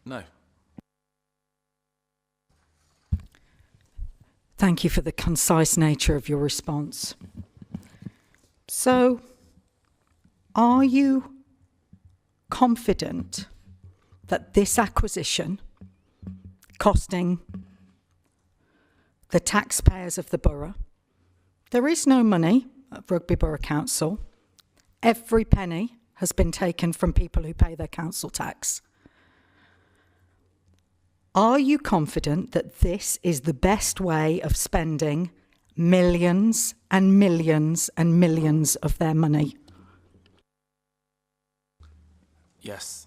No. Thank you for the concise nature of your response. So, are you confident that this acquisition, costing the taxpayers of the borough, there is no money at Rugby Borough Council, every penny has been taken from people who pay their council tax. Are you confident that this is the best way of spending millions and millions and millions of their money? Yes.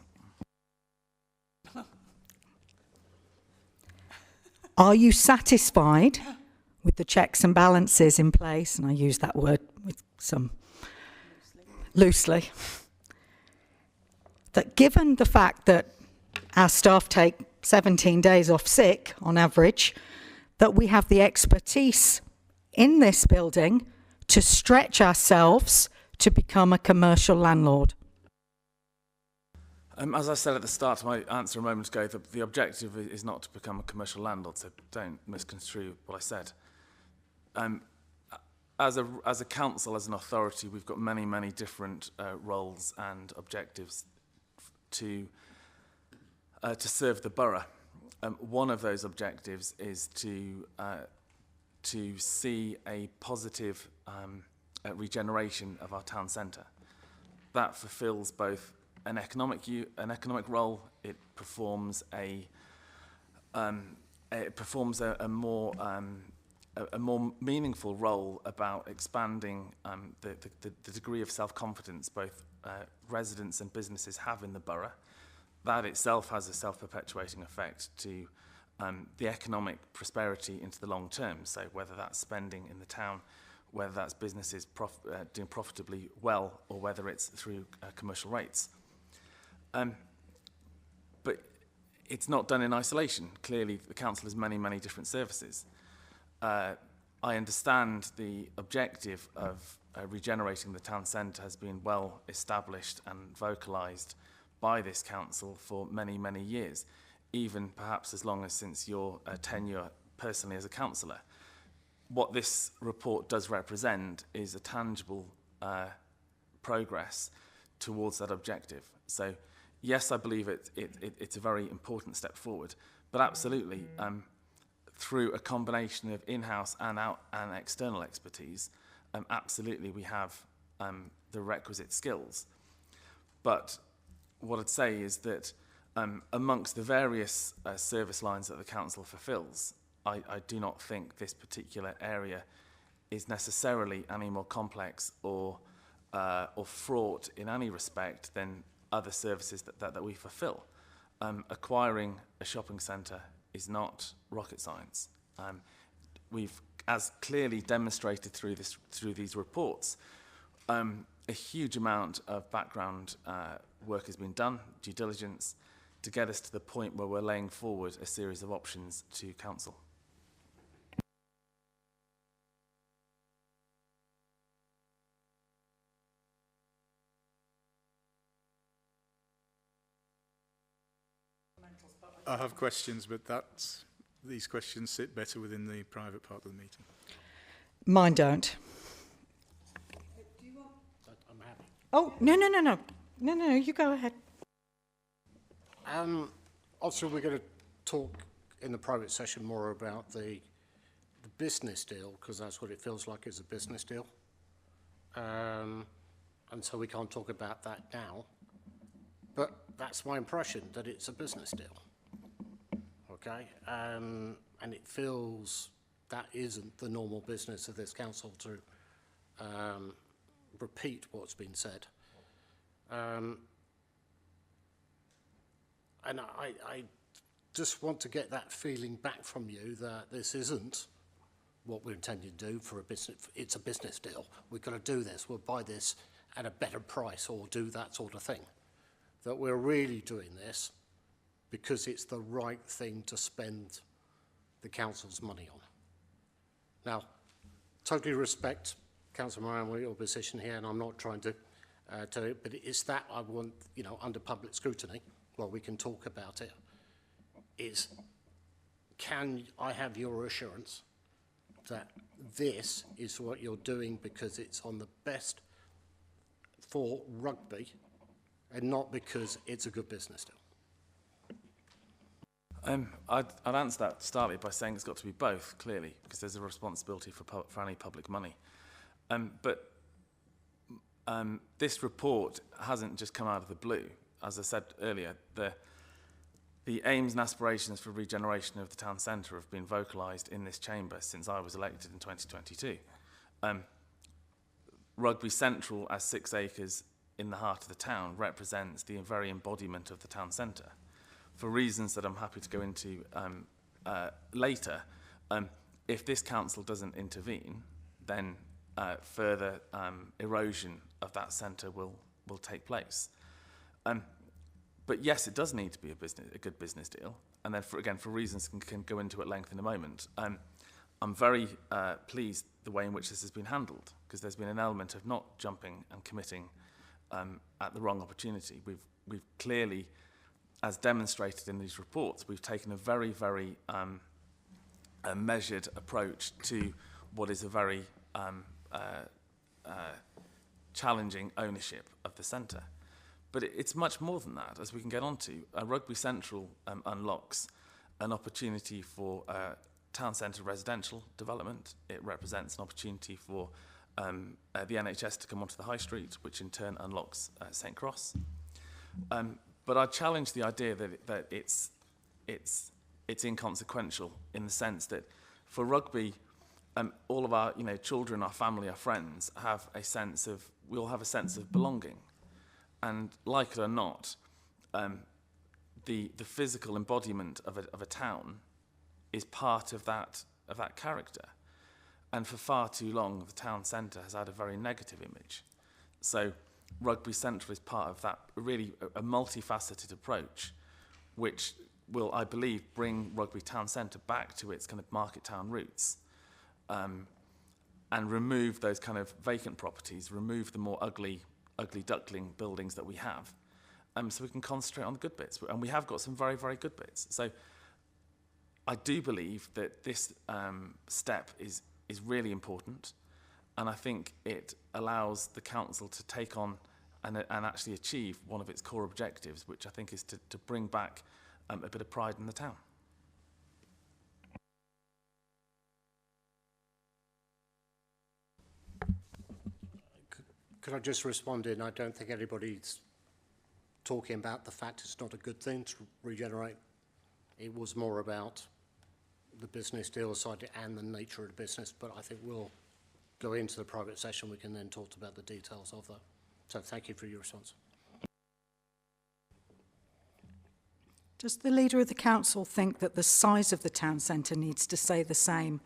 Are you satisfied with the checks and balances in place? And I use that word with some loosely. That given the fact that our staff take 17 days off sick on average, that we have the expertise in this building to stretch ourselves to become a commercial landlord? As I said at the start of my answer a moment ago, the objective is not to become a commercial landlord, so don't misconstrue what I said. As a council, as an authority, we've got many different roles and objectives to serve the borough. One of those objectives is to see a positive regeneration of our town centre. that fulfills both an economic role. It performs a more meaningful role about expanding the degree of self-confidence both residents and businesses have in the borough. That itself has a self-perpetuating effect to the economic prosperity into the long term. So whether that's spending in the town, whether that's businesses doing profitably well, or whether it's through commercial rates. But it's not done in isolation. Clearly, the council has many, many different services. I understand the objective of regenerating the town centre has been well established and vocalised by this council for many, many years, even perhaps as long as since your tenure personally as a councillor. What this report does represent is a tangible progress towards that objective. So, yes, I believe it's a very important step forward, but absolutely, through a combination of in-house and external expertise, absolutely we have the requisite skills. But what I'd say is that amongst the various service lines that the council fulfills, I do not think this particular area is necessarily any more complex or fraught in any respect than other services that we fulfill. Acquiring a shopping centre is not rocket science. We've, as clearly demonstrated through these reports, a huge amount of background work has been done, due diligence, to get us to the point where we're laying forward a series of options to council. I have questions, but these questions sit better within the private part of the meeting. Mine don't. I'm happy. Oh, no, you go ahead. Also, we're going to talk in the private session more about the business deal, because that's what it feels like is a business deal. And so we can't talk about that now. But that's my impression, that it's a business deal. Okay? And it feels that isn't the normal business of this council to repeat what's been said. And I just want to get that feeling back from you that this isn't what we're intending to do for a business. It's a business deal. We've got to do this. We'll buy this at a better price or do that sort of thing. That we're really doing this because it's the right thing to spend the council's money on. Now, totally respect Councillor Moran, your position here, and I'm not trying to tell you, but it's that I want, under public scrutiny, well, we can talk about it, is can I have your assurance that this is what you're doing because it's on the best for rugby and not because it's a good business deal? I'd answer that startly by saying it's got to be both, clearly, because there's a responsibility for any public money. But this report hasn't just come out of the blue. As I said earlier, the aims and aspirations for regeneration of the town centre have been vocalised in this chamber since I was elected in 2022. Rugby Central, as 6 acres in the heart of the town, represents the very embodiment of the town centre. For reasons that I'm happy to go into later, if this council doesn't intervene, then further erosion of that centre will take place. But yes, it does need to be a good business deal, and then for reasons can go into at length in a moment. I'm very pleased the way in which this has been handled, because there's been an element of not jumping and committing at the wrong opportunity. We've clearly, as demonstrated in these reports, we've taken a very, very measured approach to what is a very challenging ownership of the centre. But it's much more than that, as we can get on to. Rugby Central unlocks an opportunity for town centre residential development. It represents an opportunity for the NHS to come onto the high street, which in turn unlocks St Cross. But I challenge the idea that it's inconsequential, in the sense that for rugby, all of our children, our family, our friends we all have a sense of belonging, and like it or not, the physical embodiment of a town is part of that character. And for far too long, the town centre has had a very negative image. So Rugby Central is part of that, really a multifaceted approach, which will, I believe, bring Rugby Town Centre back to its kind of market town roots, and remove those kind of vacant properties, remove the more ugly duckling buildings that we have, so we can concentrate on the good bits. And we have got some very, very good bits. So I do believe that this step is really important, and I think it allows the council to take on and actually achieve one of its core objectives, which I think is to bring back a bit of pride in the town. Could I just respond in? I don't think anybody's talking about the fact it's not a good thing to regenerate. It was more about the business deal side and the nature of the business, but I think we'll go into the private session. We can then talk about the details of that. So thank you for your response. Does the leader of the council think that the size of the town centre needs to stay the same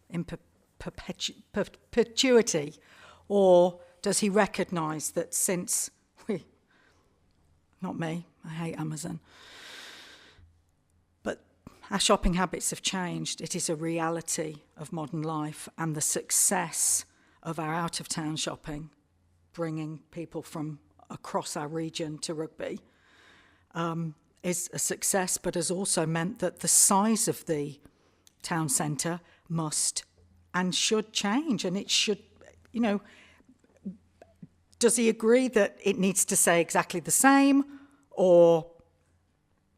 in perpetuity, or does he recognise that since not me, I hate Amazon, but our shopping habits have changed? It is a reality of modern life, and the success of our out-of-town shopping, bringing people from across our region to Rugby, is a success, but has also meant that the size of the town centre must and should change, and it should, does he agree that it needs to stay exactly the same, or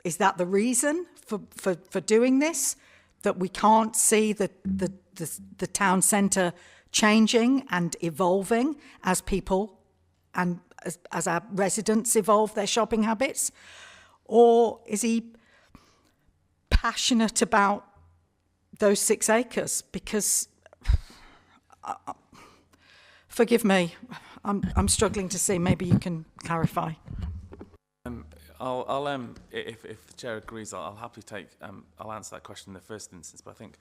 is that the reason for doing this, that we can't see the town centre changing and evolving as people and as our residents evolve their shopping habits? Or is he passionate about those 6 acres? Because, forgive me, I'm struggling to see. Maybe you can clarify. I'll if the chair agrees, I'll happily take. I'll answer that question in the first instance. But I think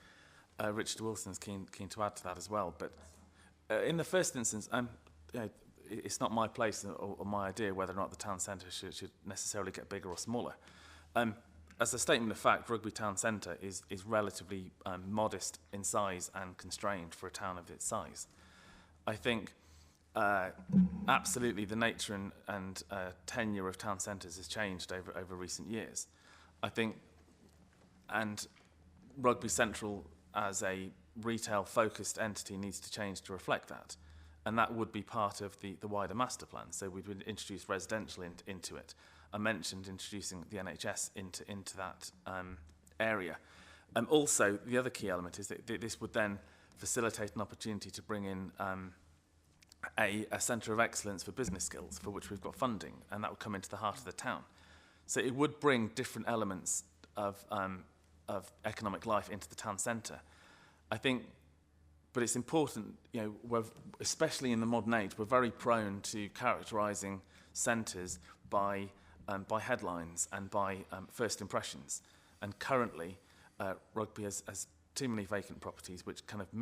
Richard Wilson's keen to add to that as well. But in the first instance, it's not my place or my idea whether or not the town centre should necessarily get bigger or smaller. As a statement of fact, Rugby Town Centre is relatively modest in size and constrained for a town of its size. I think absolutely the nature and tenure of town centres has changed over recent years. I think, and Rugby Central as a retail-focused entity needs to change to reflect that. And that would be part of the wider master plan. So we would introduce residential into it. I mentioned introducing the NHS into that area. Also, the other key element is that this would then facilitate an opportunity to bring in a centre of excellence for business skills, for which we've got funding, and that would come into the heart of the town. So it would bring different elements of economic life into the town centre. I think, but it's important, especially in the modern age, we're very prone to characterising centres by headlines and by first impressions. And currently, Rugby has too many vacant properties which kind of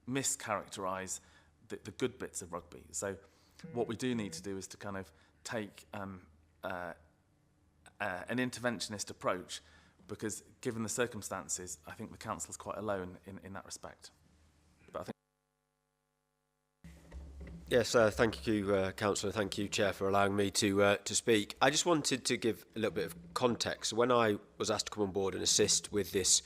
mischaracterise the good bits of Rugby. So what we do need to do is to kind of take an interventionist approach, because given the circumstances, I think the council is quite alone in that respect. But I think yes, thank you, Councillor. Thank you, Chair, for allowing me to speak. I just wanted to give a little bit of context. When I was asked to come on board and assist with this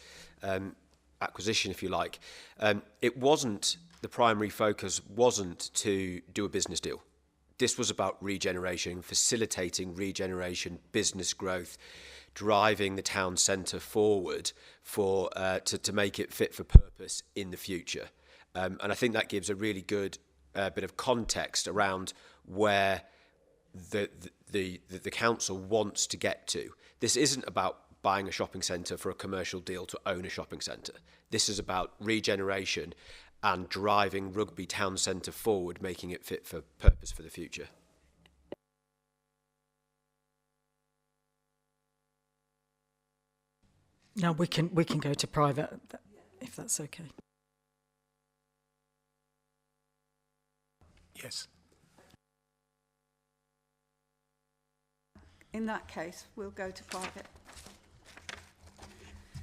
acquisition, if you like, the primary focus wasn't to do a business deal. This was about regeneration, facilitating regeneration, business growth, driving the town centre forward to make it fit for purpose in the future. And I think that gives a really good bit of context around where the council wants to get to. This isn't about buying a shopping centre for a commercial deal to own a shopping centre. This is about regeneration and driving Rugby town centre forward, making it fit for purpose for the future. Now we can go to private, if that's okay. Yes. In that case, we'll go to private.